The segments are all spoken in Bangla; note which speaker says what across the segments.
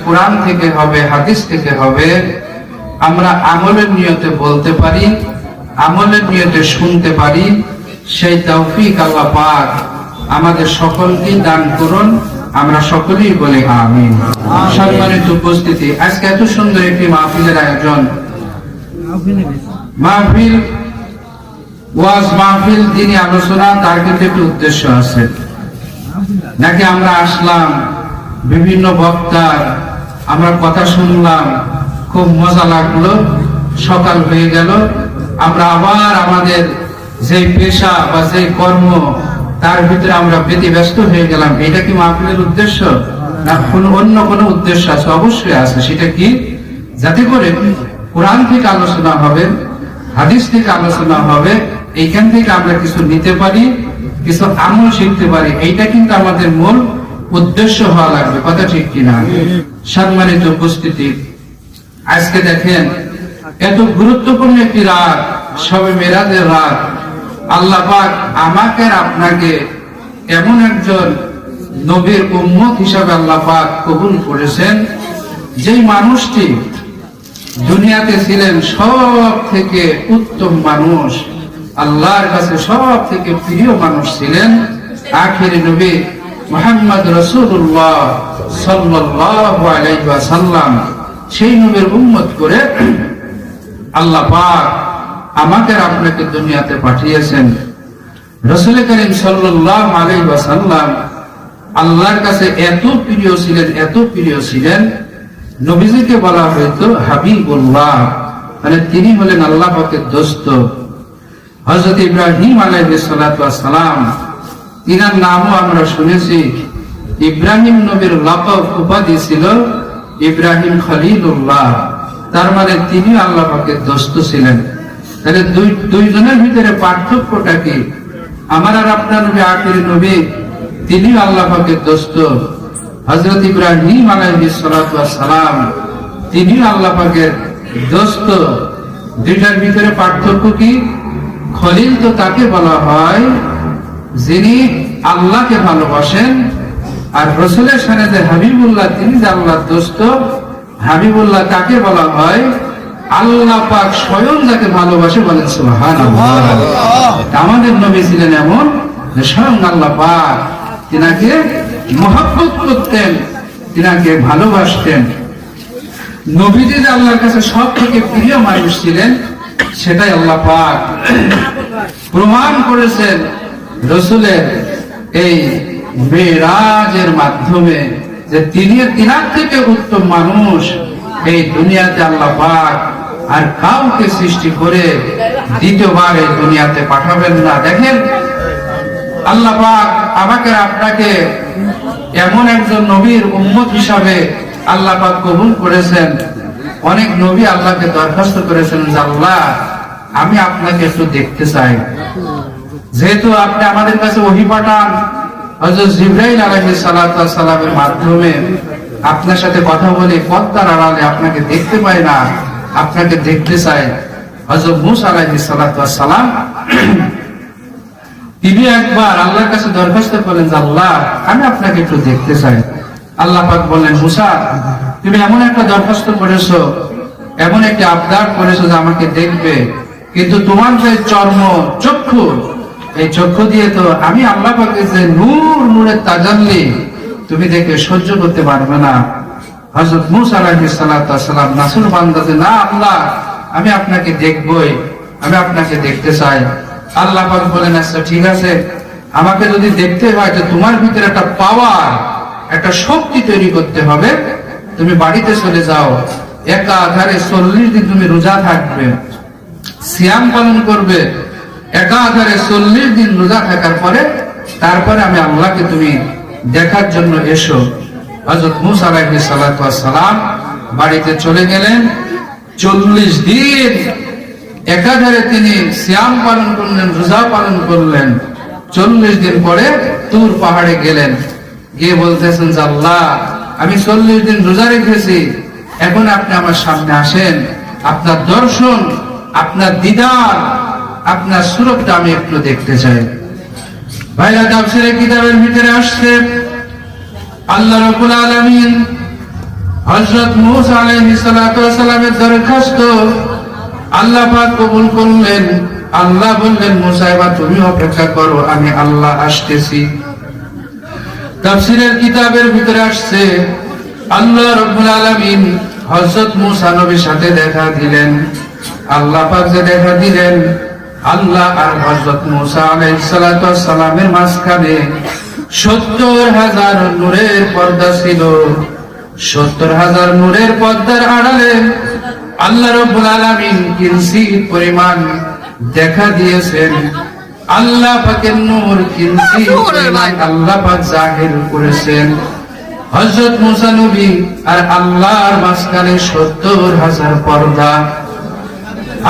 Speaker 1: কোরআন থেকে হবে, হাদিস থেকে হবে, আমরা আমলের নিয়তে বলতে পারি, আমলের নিয়তে শুনতে পারি, সেই তৌফিক আল্লাহ পাক আমাদের সকলকেই দান করুন। আমরা সকলেই বলি আমিন। সম্মানিত উপস্থিতি, আজকে এত সুন্দর একটি মাহফিলের আয়োজন, মাহফিল ওয়াজ মাহফিল, দিনী আলোচনা, তার কিন্তু একটি উদ্দেশ্য আছে নাকি? আমরা আসলাম বিভিন্ন বক্তার, আমরা কথা শুনলাম, খুব মজা লাগলো, সকাল হয়ে গেল, আমরা আবার আমাদের যে পেশা বা যে কর্ম তার ভিতরে আমরা ব্যতিব্যস্ত হয়ে গেলাম। এটা কি মাহফিলের উদ্দেশ্য? না কোনো অন্য কোনো উদ্দেশ্য আছে? অবশ্যই আছে। সেটা কি? যাতে করে কোরআন থেকে আলোচনা হবে, হাদিস থেকে আলোচনা হবে, এইখান থেকে আমরা কিছু নিতে পারি, কিছু আমল শিখতে পারি। এইটা কিন্তু আমাদের মূল উদ্দেশ্য হওয়া লাগবে। কথা ঠিক কিনা? সম্মানিত উপস্থিতি, আজকে দেখেন এত গুরুত্বপূর্ণ একটি রাত, শবে মেরাজের রাত। আল্লাহ পাক আমাকে আর আপনাকে এমন একজন নবীর উম্মত হিসাবে আল্লাহ পাক কবুল করেছেন, যেই মানুষটি দুনিয়াতে ছিলেন সব থেকে উত্তম মানুষ, আল্লাহর কাছে সব থেকে প্রিয় মানুষ ছিলেন, আখির নবী মুহাম্মদ রাসূলুল্লাহ সাল্লাল্লাহু আলাইহি ওয়াসাল্লাম। সেই নবীর উম্মত করে আল্লাহ পাক আমাকে আপনাকে দুনিয়াতে পাঠিয়েছেন। রাসূল করিম সাল্লাল্লাহু আলাইহি ওয়াসাল্লাম আল্লাহর কাছে এত প্রিয় ছিলেন, এত প্রিয় ছিলেন, নবীজিকে বলা হয়তো হাবিবুল্লাহ, মানে তিনি হলেন আল্লাহ পাকের দোস্ত। হযরত ইব্রাহিম আলাইহিস সালাতু ওয়াস সালাম, তিনার নামও আমরা শুনেছি। ইব্রাহিম নবীর লকব উপাধি ছিল ইব্রাহিম খলিলুল্লাহ, তার মানে তিনি আল্লাহ পাকের দোস্ত ছিলেন। তাহলে দুইজনের ভিতরে পার্থক্যটা কি? আমার আর আপনার নবী আখির নবী, তিনি আল্লাহ পাকের দোস্ত। হযরত ইব্রাহিম আলাইহিস সালাতু ওয়াস সালাম, তিনি আল্লাহ পাকের দোস্ত। দুইটার ভিতরে পার্থক্য কি? খলিল তো তাকে বলা হয় যিনি আল্লাহকে ভালোবাসেন, আর রাসূলের সাথে যে হাবিবুল্লাহ, তিনি যে আল্লাহর দোস্ত, হাবিবুল্লাহ তাকে বলা হয় আল্লাহ পাক স্বয়ং যাকে ভালোবাসে, বলেন সুবহানাল্লাহ। আমাদের নবী ছিলেন এমন যে স্বয়ং আল্লাহ পাক তিনাকে মহব্বত করতেন, তিনাকে ভালোবাসতেন। নবীজি যে আল্লাহর কাছে সব থেকে প্রিয় মানুষ ছিলেন, সেটাই আল্লাহ পাক প্রমাণ করেছেন রাসূলের এই মেরাজের মাধ্যমে, যে তিনার থেকে উত্তম মানুষ এই দুনিয়াতে আল্লাহ পাক আর কাউকে সৃষ্টি করে দ্বিতীয়বার এই দুনিয়াতে পাঠাবেন না। দেখেন আল্লাহ পাক আমাকে আপনাকে এমন একজন নবীর উম্মত হিসাবে আল্লাহ পাক কবুল করেছেন। অনেক নবী আল্লাহকে দরখাস্ত করেছেন যে আল্লাহ, আমি আপনাকে একটু দেখতে চাই। যেহেতু আপনি আমাদের কাছে ওহী পাঠান, হযরত জিবরাইল আলাইহিস সালাতু ওয়াস সালামের মাধ্যমে আপনার সাথে কথা বলে পর্দার আড়ালে আপনাকে দেখতে পাই না, আপনাকে দেখতে চাই। হযরত মূসা আলাইহিস সালাতু ওয়াস সালাম, তিনি একবার আল্লাহর কাছে দরখাস্ত করেন যে আল্লাহ, আমি আপনাকে একটু দেখতে চাই। আল্লাহ পাক বললেন, মূসা, তুমি এমন একটা দরখাস্ত করেছো, এমন একটা আবদার করেছো যে আমাকে দেখবে, কিন্তু তোমার যে চক্ষু, এই চক্ষু দিয়ে তো আমি আল্লাহ পাকের যে নূরের তাজাল্লি তুমি দেখে সহ্য করতে পারবে না। হযরত মূসা আলাইহিস সালাতু ওয়াস সালাম নাসুর বান্দাতে, না আল্লাহ, আমি আপনাকে দেখবই, আমি আপনাকে দেখতে চাই। আল্লাহ পাক বলেন, আচ্ছা ঠিক আছে, আমাকে যদি দেখতে হয় তো তোমার ভিতরে একটা পাওয়ার, একটা শক্তি তৈরি করতে হবে। তুমি বাড়িতে চলে যাও, একাধারে 40 দিন তুমি রোজা থাকবে, সিয়াম পালন করবে, একাধারে 40 দিন রোজা থাকার পরে তারপরে আমি আল্লাহকে তুমি দেখার জন্য এসো। হযরত মূসা আলাইহিস সালাতু ওয়াস সালাম বাড়িতে চলে গেলেন। 40 দিন একাধারে তিনি সিয়াম পালন করলেন, রোজা পালন করলেন। 40 দিন পরে তুর পাহাড়ে গেলেন, গিয়ে বলতেছেন যে আল্লাহ, আমি 40 দিন রোজা রেখেছি, এখন আপনি আমার সামনে আসেন, আপনার দর্শন, আপনার দিদার, আপনার সুরতটা আমি একটু দেখতে চাই। ভাইরা, তাফসীরে কিতাবের ভিতরে আসছে আল্লাহ রাব্বুল আলামিন হযরত মূসা আলাইহিস সালাতু ওয়াস সালামের দরখাস্ত আল্লাহ পাক কবুল করলেন। আল্লাহ বললেন, মূসা এবার তুমি অপেক্ষা করো, আমি আল্লাহ আসতেছি। তাফসীরের কিতাবের ভিতরে আসছে, আল্লাহ রাব্বুল আলামিন হযরত মূসা নবীর সাথে দেখা দিলেন। আল্লাহ পাক যে দেখা দিলেন, আল্লাহ আর হযরত মূসা আলাইহিস সালাতু ওয়াস সালামের মাঝখানে 70,000 নূরের পর্দা ছিল। 70,000 নূরের পর্দার আড়ালে আল্লাহ রাব্বুল আলামিন কিঞ্চিত পরিমাণ দেখা দিয়েছেন। আল্লাহ পাকের নূর কিঞ্চিত পরিমাণ আল্লাহ পাক জাহির করেছেন। হযরত মূসা নবী আর আল্লাহর মাঝখানে 70,000 পর্দা।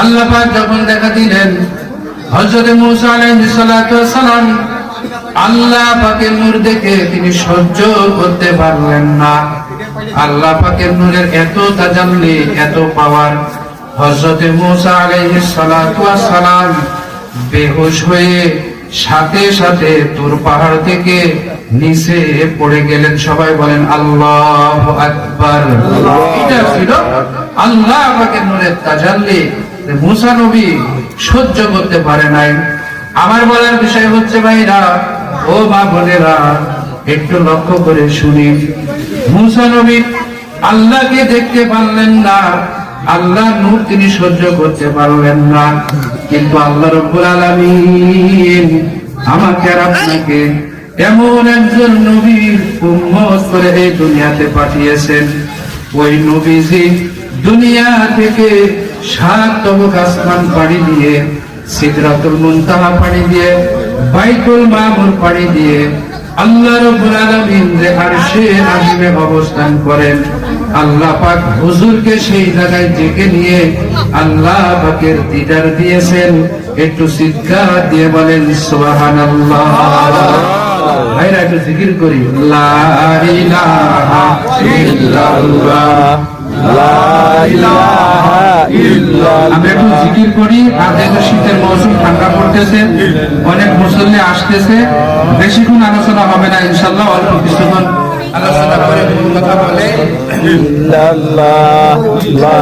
Speaker 1: আল্লাহ পাক যখন দেখা দিলেন, হযরত মূসা আলাইহিস সালাতু ওয়াস সালাম আল্লাহ পাকের নূর দেখে তিনি সহ্য করতে পারলেন না। আল্লাহ পাকের নূরের এত তাজাল্লি, এত পাওয়ার, হযরত মূসা আলাইহিস সালাতু ওয়াস সালাম বেহুশ হয়ে সাথে সাথে তুর পাহাড় থেকে নিচে পড়ে গেলেন। সবাই বলেন আল্লাহু আকবার। এটা ছিল আল্লাহ পাকের নূরের তাজাল্লি, মূসা নবী সহ্য করতে পারে নাই। আমার বলার বিষয় হচ্ছে, ভাইরা ও মা বোনেরা, একটু লক্ষ্য করে শুনি। মূসা নবী আল্লাহকে দেখতে পারলেন না, আল্লাহ নূর তিনি সহ্য করতে পারলেন না, কিন্তু আল্লাহ রাব্বুল আলামিন আমাকে আর আপনাকে এমন একজন নবীর উম্মত করে এই দুনিয়াতে পাঠিয়েছেন। ওই নবীজি দুনিয়া থেকে 7 তবক আসমান পাড়ি দিয়ে, সিদরাতুল মুনতাহা পাড়ি দিয়ে, বাইতুল মামুর পাড়ি দিয়ে আল্লাহ রাব্বুল আলামিন যে আরশে আজিমে অবস্থান করেন, আল্লাহ পাক হুজুরকে সেই জায়গায় ডেকে নিয়ে আল্লাহ পাকের দিদার দিয়েছেন। একটু চিৎকার দিয়ে বলেন সুবহানাল্লাহ। ভাইরা একটু জিকির করি, লা ইলাহা ইল্লাল্লাহ, লা ইলাহা ইল্লাল্লাহ। আমরা একটু জিকির করি। আর যেহেতু শীতের মৌসুম, ঠান্ডা পড়তেছে, অনেক মুসল্লি আসতেছে, বেশিক্ষণ আলোচনা হবে না ইনশাআল্লাহ, অল্প কিছুক্ষণ আলোচনা করে কথা বলে
Speaker 2: ইল্লাল্লাহ, লা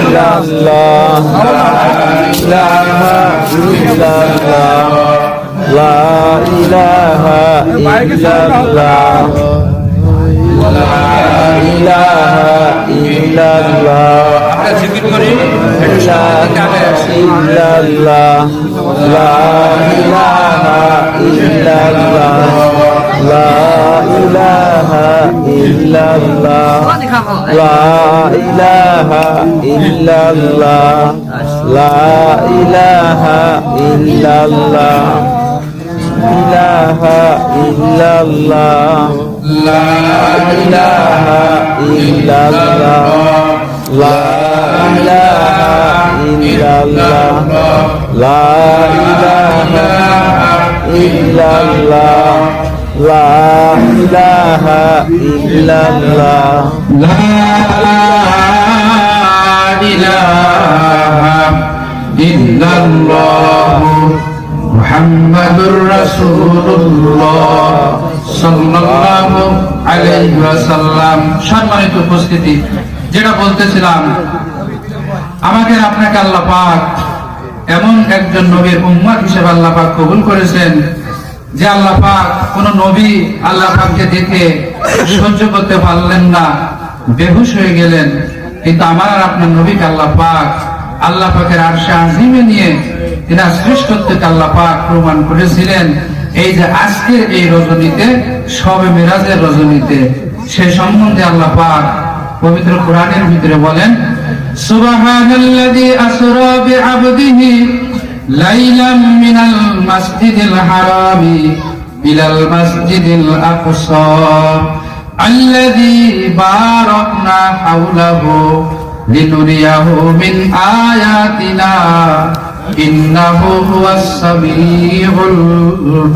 Speaker 2: ইলাহা ইল্লাল্লাহ, লা ইলাহা ইল্লাল্লাহ, লা ইলাহা ইল্লাল্লাহ।
Speaker 1: আমরা জিকির করি,
Speaker 2: ইল্লাল্লাহ, লা ইলাহা ইল্লাল্লাহ, লা ইলাহা ইল্লাল্লাহ, লা ইলাহা ইল্লাল্লাহ, লা ইলাহা ইল্লাল্লাহ, ইলাহা ইল্লাল্লাহ, লা ইলাহা ইল্লাল্লাহ, লা ইলাহা ইল্লাল্লাহ, লা ইলাহা ইল্লাল্লাহ, লা ইলাহা ইল্লাল্লাহ,
Speaker 1: লা ইলাহা ইল্লাল্লাহ, মুহাম্মাদুর রাসূলুল্লাহ সাল্লাল্লাহু আলাইহি ওয়াসাল্লাম। সম্মানিত উপস্থিতি, যেটা বলতেছিলাম, আমাকে আপনাকে আল্লাহ পাক এমন একজন নবীর উম্মত হিসেবে আল্লাহ পাক কবুল করেছেন যে আল্লাহ পাক কোন নবী আল্লাহ পাককে দেখে সহ্য করতে পারলেন না, বেহুশ হয়ে গেলেন। কিন্তু আমার আর আপনার নবীকে আল্লাহ পাকের আরশে আজিমে নিয়ে তিনি শ্রেষ্ঠত্বকে আল্লাহ পাক প্রমাণ করেছিলেন। এই যে আজকের এই রজনীতে, শবে মেরাজের রজনীতে, সে সম্বন্ধে আল্লাহ পাক পবিত্র কোরআনের ভিতরে বলেন, সুবহানাল্লাযী আসরা বিআবদিহি লাইলাম মিনাল মাসজিদিল হারামি ইলাল মাসজিদিল আকসা আল্লাযী বারাকনা হাওলাহু লিনুরিয়াহু মিন আয়াতিনা ইন্নাহু হুয়াস সামিউল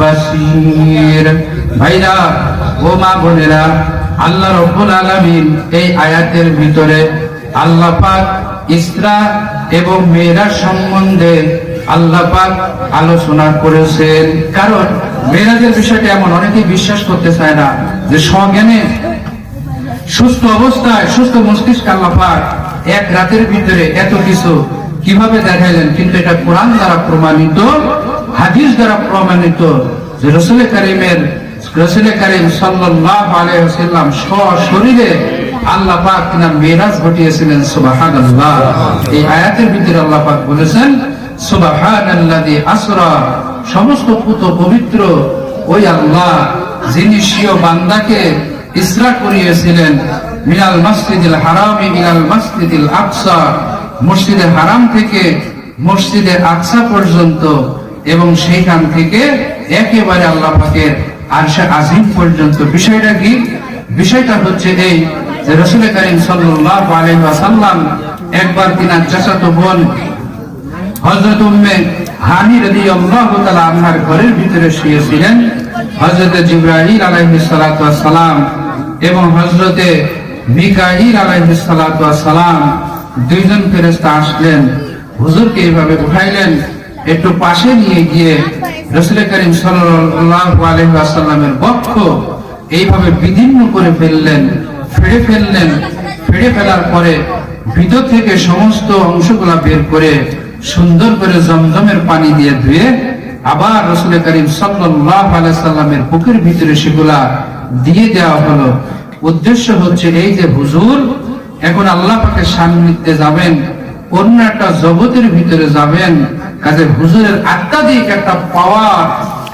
Speaker 1: বাসীর। ভাইরা ও মা বোনেরা, আল্লাহ রাব্বুল আলামিন এই আয়াতের ভিতরে আল্লাহ পাক ইসরা এবং মেরাজ সম্বন্ধে আল্লাহ পাক আলোচনা করেছেন। কারণ মেরাজের বিষয়টা এমন, অনেকেই বিশ্বাস করতে চায় না যে স্বজ্ঞানে সুস্থ অবস্থায় সুস্থ মস্তিষ্ক আল্লাহ পাক এক রাতের ভিতরে এত কিছু কিভাবে দেখাইলেন? কিন্তু এটা কোরআন দ্বারা প্রমাণিত, হাদিস দ্বারা প্রমাণিত যে রাসূল কারীম সাল্লাল্লাহু আলাইহি ওয়াসাল্লাম সশরীরে আল্লাহ পাক তিনার মেরাজ ঘটিয়েছিলেন। সুবহানাল্লাহ। এই আয়াতের ভিতরে আল্লাহ পাক বলেছেন সুবহানাল্লাযী আসরা, সমস্ত পুত পবিত্র ওই আল্লাহ যিনি স্বীয় বান্দাকে ইসরা করিয়েছিলেন মিনাল মসজিদুল হারামি ইলাল মসজিদুল আকসা, মসজিদে হারাম থেকে মসজিদে আকসা পর্যন্ত, এবং সেইখান থেকে একেবারে আল্লাহ পাকের আরশে আজিম পর্যন্ত। বিষয়টা কি? বিষয়টা হচ্ছে এই যে রাসূল কারীম সাল্লাল্লাহু আলাইহি ওয়াসাল্লাম একবার তিনার চাচাতো বোন হযরত উম্মে হানি রাদিয়াল্লাহু তাআলা আনহার ঘরের ভিতরে শুয়েছিলেন। হযরত জিবরাইল আলাইহিস সালাতু ওয়াস সালাম এবং হযরতে মিকাঈল আলাইহিস সালাতু ওয়াস সালাম দুইজন ফেরেশতা আসলেন, হুজুরকে এইভাবে উঠাইলেন, একটু পাশে নিয়ে গিয়ে রাসূল কারীম সাল্লাল্লাহু আলাইহি ওয়াসাল্লামের বক্ষ এইভাবে বিদীর্ণ করে ফেললেন, ফেড়ে ফেলার পরে ভিতর থেকে সমস্ত অংশগুলা বের করে সুন্দর করে জমজমের পানি দিয়ে ধুয়ে আবার রাসূল কারীম সাল্লাল্লাহু আলাইহি ওয়াসাল্লামের বুকের ভিতরে সেগুলা দিয়ে দেওয়া হলো। উদ্দেশ্য হচ্ছে এই যে হুজুর এখন আল্লাহ পাকের সান্নিধ্যে যাবেন, অন্য একটা জগতের ভিতরে যাবেন, কাজে হুজুরের আত্মাধিক একটা পাওয়ার,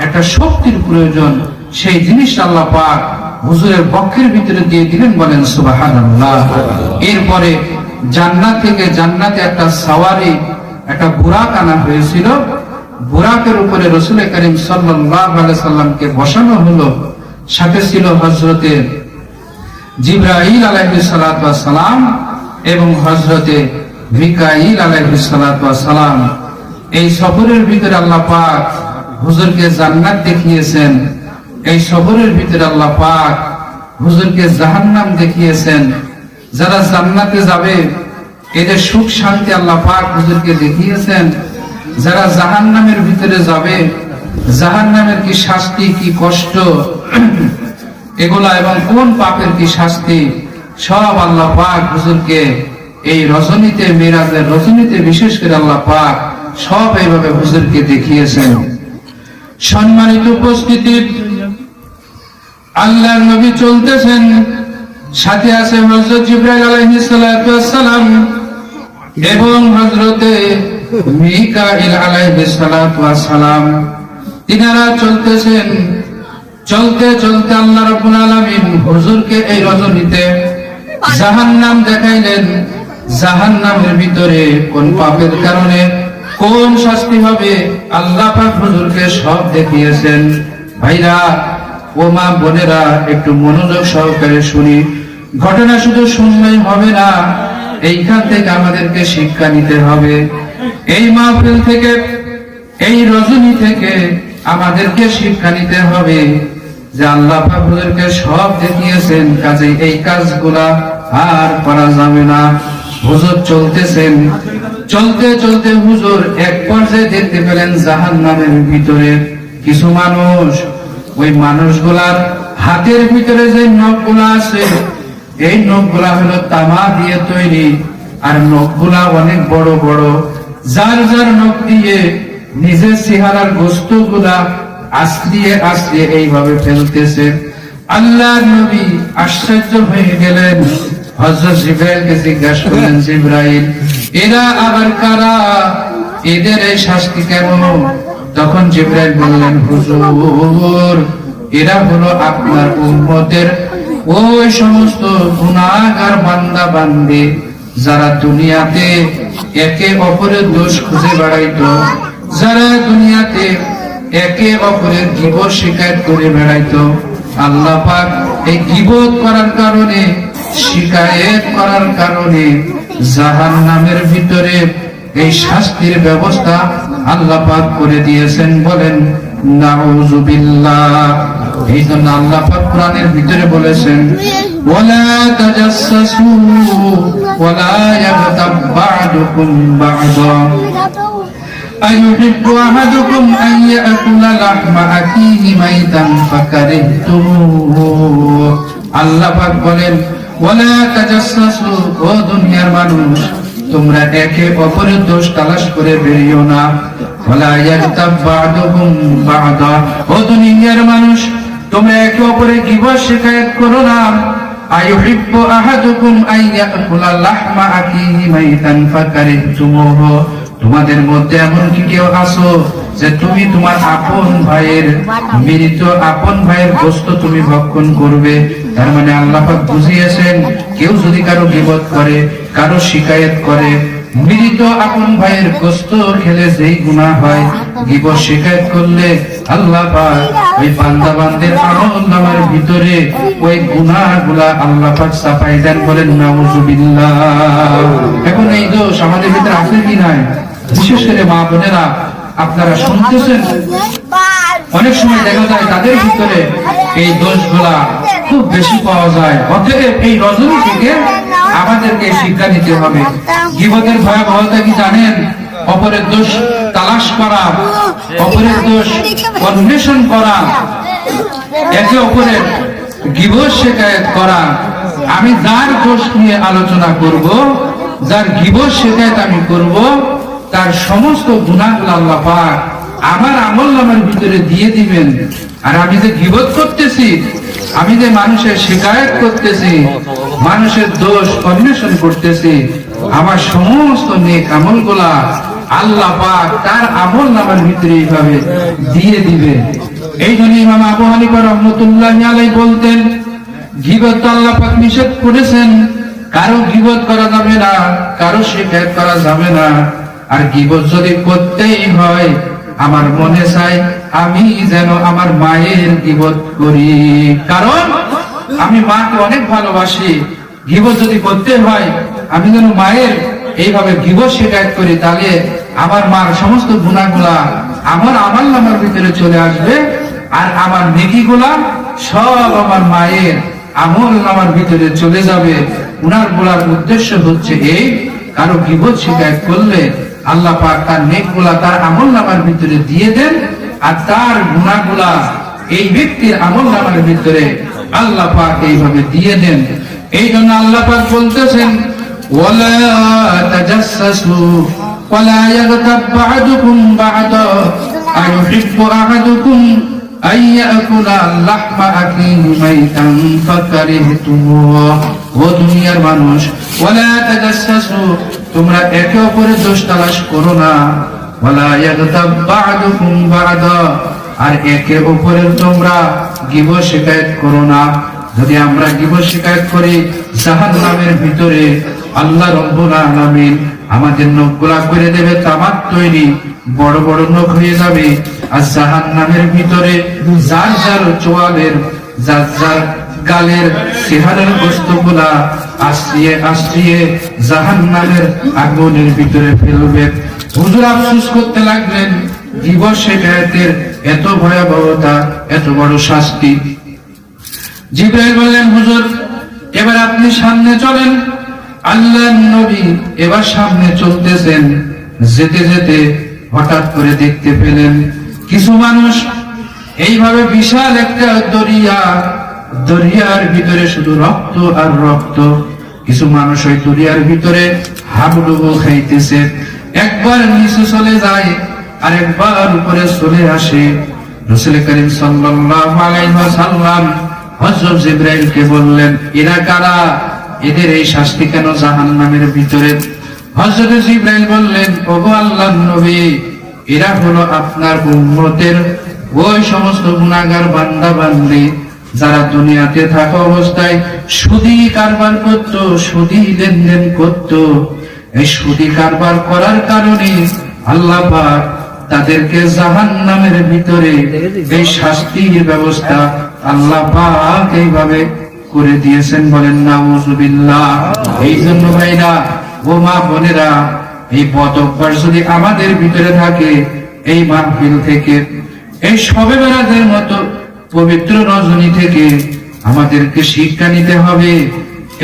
Speaker 1: একটা শক্তির প্রয়োজন। সেই জিনিস আল্লাহ পাক হুজুরের বক্ষের ভিতরে দিয়ে দিলেন। বলেন সুবহানাল্লাহ। এরপরে জান্নাত থেকে জান্নাতে একটা সাওয়ারি, একটা বুরাক আনা হয়েছিল। বুরাকের উপরে রাসূল কারীম সাল্লাল্লাহু আলাইহি সাল্লামকে বসানো হলো। সাথে ছিল হযরতে জিবরাইল আলাইহিস সালাতু ওয়াস সালাম এবং হযরতে মিকাঈল আলাইহিস সালাতু ওয়াস সালাম। এই সফরের ভিতরে আল্লাহ পাক হুজুরকে জান্নাত দেখিয়েছেন। এই সফরের ভিতরে আল্লাহ পাক হুজুরকে জাহান্নাম দেখিয়েছেন। যারা জান্নাতে যাবে এদের সুখ শান্তি আল্লাহ পাক হুজুরকে দেখিয়েছেন। যারা জাহান্নামের ভিতরে যাবে জাহান্নামের কি শাস্তি, কি কষ্ট এগুলা এবং কোন পাপের কি শাস্তি, সব আল্লাহ পাক হুজুরকে এই রজনীতে, মিরাজের রজনীতে বিশেষ করে আল্লাহ পাক সব এইভাবে হুজুরকে দেখিয়েছেন। সম্মানিত উপস্থিতি, আল্লাহর নবী চলতেছেন, সাথে আছে হযরত জিবরাইল আলাইহিস সালাতু ওয়াস সালাম এবং হযরতে মিকাঈল আলাইহিস সালাতু ওয়াস সালাম। তিনারা চলতেছেন। চলতে চলতে আল্লাহ রাব্বুল আলামিন হুজুরকে এই রজনীতে জাহান্নাম দেখাইলেন। জাহান্নামের ভিতরে কোন পাপের কারণে কোন শাস্তি হবে আল্লাহ পাক হুজুরকে সব দেখিয়েছেন। ভাইরা ও মা বোনেরা, একটু মনোযোগ সহকারে শুনি। ঘটনা শুধু শুনলেই হবে না, এইখান থেকে আমাদেরকে শিক্ষা নিতে হবে। এই মাহফিল থেকে, এই রজনী থেকে আমাদেরকে শিক্ষা নিতে হবে যে আল্লাহ পাক হুজুরকে সব দেখিয়েছেন, কাজে এই কাজগুলা আর করা যাবে না। হুজুর চলতেছেন, চলতে চলতে হুজুর এক পর্যায়ে দেখতে পেলেন জাহান্নামের ভিতরে কিছু মানুষ। ওই মানুষগুলার হাতের ভিতরে যে নখগুলা আছে, এই নখগুলা হলো তামা দিয়ে তৈরি, আর নখগুলা অনেক বড় বড়। যার যার নখ দিয়ে নিজের চেহারার গোস্তগুলা আশ্রিয়ে আশ্রিয়ে এইভাবে ফেলতেছে। আল্লাহর নবী আশ্চর্য হয়ে গেলেন। হযরত জিবরাইলকে জিজ্ঞাসা করলেন, জিবরাইল, এরা আবার কারা? এদের এই শাস্তি কেমন? তখন জিবরাইল বললেন, হুজুর, এরা হলো আপনার উম্মতের ওই সমস্ত গুনাহগার বান্দা বান্দি যারা দুনিয়াতে একে অপরের দোষ খুঁজে বেড়াইতো, যারা দুনিয়াতে একে অপরের গীবত শিকায়ত করে বেড়াইতো। আল্লাহ পাক এই গীবত করার কারণে, শিকায়েত করার কারণে জাহান্নামের ভিতরে এই শাস্তির ব্যবস্থা আল্লাহ পাক করে দিয়েছেন। বলেন নাউযুবিল্লাহ। এই জন্য আল্লাহ পাক কোরআনের ভিতরে বলেছেন, ওয়ালা তাজাসসু ওয়ালা ইয়াগতাব বা'দুকুম বা'দা আইয়ুহিব্বু আহাদুকুম আন ইয়াকুলা লাহমা আখিহি মাইতান ফাকারিহতুমুহু। আল্লাহ পাক বলেন, ওয়ালা তাজাসসু, ও দুনিয়ার মানুষ তোমরা একে অপরের দোষ তালাশ করে বেরিও না। ওয়ালা ইয়াগতাব বা'দুকুম বা'দা, ও দুনিয়ার মানুষ তোমরা একে অপরের গীবত শিকায়াত করো না। আইয়ুহিব্বু আহাদুকুম আইয়াকুলা লাহমা আখিহি মাইতান ফাকারিহতুমুহু, তোমাদের মধ্যে এমন কি কেউ আছো যে তুমি তোমার আপন ভাইয়ের মৃত আপন ভাইয়ের গোশত তুমি ভক্ষণ করবে? তার মানে আল্লাহ পাক বুঝিয়েছেন, কেউ যদি কারো গীবত করে, কারো শিকায়েত করে, মৃত আপন ভাইয়ের গোশত খেলে যেই গুনাহ হয়, গীবত শিকায়েত করলে আল্লাহ পাক ওই বান্দা বান্দির আমলনামার ভিতরে ওই গুনাহগুলা আল্লাহ পাক ছাপাই দেন। বলেন নাউযুবিল্লাহ। এখন এই দোষ আমাদের ভিতরে আছে কি নাই? বিশেষ করে মা বোনেরা আপনারা শুনতেছেন, অনেক সময় দেখা যায় তাদের ভিতরে এই দোষগুলা খুব বেশি পাওয়া যায়। অতএব এই রজনী থেকে আমাদেরকে শিক্ষা নিতে হবে। গীবতের ভয়াবহতা কি জানেন? অপরের দোষ তালাশ করা, অপরের দোষ অন্বেষণ করা, একে অপরের গীবত শিকায়েত করা। আমি যার দোষ নিয়ে আলোচনা করব, যার গীবত শিকায়েত আমি করব, তার সমস্ত গুনাহগুলো আল্লাহ পাক আমার আমলনামার ভিতরে দিয়ে দিবেন। আর আমি যে গীবত করতেছি, আমি যে মানুষের শিকায়েত করতেছি, মানুষের দোষ অন্বেষণ করতেছি, আমার সমস্ত নেক আমলগুলা আল্লাহ পাক তার আমলনামার ভিতরে এইভাবে দিয়ে দিবে। এই জন্য ইমাম আবু হানিফা রাহমাতুল্লাহি আলাইহি বলতেন, গীবত আল্লাহ পাক নিষেধ করেছেন, কারো গীবত করা যাবে না, কারো শিকায়েত করা যাবে না। আর গীবত যদি করতেই হয়, আমার মনে চাই আমি যেন আমার মায়ের গীবত করি, কারণ আমি মাকে অনেক ভালোবাসি। গীবত যদি করতে হয়, আমি যেন মায়ের এইভাবে গীবত শিকায়েত করি, তাহলে আমার মার সমস্ত গুনাহগুলা আমার আমলনামার ভিতরে চলে আসবে, আর আমার নেকিগুলা সব আমার মায়ের আমলনামার ভিতরে চলে যাবে। উনার বলার উদ্দেশ্য হচ্ছে এই, কারো গীবত শিকায়েত করলে আল্লাহ পাক তার নেকগুলা তার আমলনামার ভিতরে দিয়ে দেন, আর তার গুনাহগুলা এই ব্যক্তির আমলনামার ভিতরে আল্লাহ পাক এইভাবে দিয়ে দেন। এই জন্য আল্লাহ পাক বলতেছেন, ওয়ালা তাজাসসু ওয়ালা ইয়াগতাব বা'দুকুম বা'দা আইয়ুহিব্বু আহাদুকুম আইয়াকুলা লাহমা আখিহি মাইতান ফাকারিহতুমুহু, ও দুনিয়ার মানুষ ওয়ালা তাজাসসু, তোমরা একে অপরের দোষ তালাশ করো না। ওয়ালা ইয়াগতাব বা'দুকুম বা'দা, আর একে অপরের তোমরা গীবত শিকায়েত করো না। যদি আমরা গীবত শিকায়েত করি, জাহান্নামের ভিতরে আল্লাহ রব্বুল আলামিন আমাদের নখগুলা করে দেবে তামাক তৈরি, বড় বড় নখ হয়ে যাবে। আর জাহান্নামের ভিতরে যার যার চোয়ালের, যার যার গালের চেহারার গোশতগুলা আশ্রিয়ে আশ্রিয়ে জাহান্নামের আগুনের ভিতরে ফেলবে। হুজুর আফসোস করতে লাগলেন, গীবত শিকায়েতের এত ভয়াবহতা, এত বড় শাস্তি। জিবরাইল বললেন, হুজুর এবার আপনি সামনে চলেন। আল্লাহর নবী এবার সামনে চলতেছেন, যেতে যেতে হঠাৎ করে দেখতে পেলেন কিছু মানুষ এইভাবে বিশাল একটা দরিয়ার ভিতরে শুধু রক্ত আর রক্ত। কিছু মানুষ ওই দরিয়ার ভিতরে হাবুডুবু খাইতেছে, একবার নিচে চলে যায় আর একবার উপরে চলে আসে। রাসূল করিম সাল্লাল্লাহু আলাইহি ওয়াসাল্লাম হযরত জিবরাইলকে বললেন, এরা কারা? এদের এই শাস্তি কেন জাহান্নামের ভিতরে? হযরত জিবরাইল বললেন, ওগো আল্লাহর নবী, এরা হলো আপনার উম্মতের ওই সমস্ত গুনাহগার বান্দা বান্দি যারা দুনিয়াতে থাকা অবস্থায় সুদী কারবার করত, সুদী লেনদেন করত। এই সুদী কারবার করার কারণে আল্লাহ পাক তাদেরকে জাহান্নামের ভিতরে এই শাস্তির ব্যবস্থা আল্লাহ পাক এইভাবে করে দিয়েছেন। বলেন নাউযুবিল্লাহ। এই জন্য ভাইরা ও মা বোনেরা, এই বদ অভ্যাস যদি আমাদের ভিতরে থাকে, এই মাহফিল থেকে, এই শবে বরাতের মতো পবিত্র রজনী থেকে আমাদেরকে শিক্ষা নিতে হবে।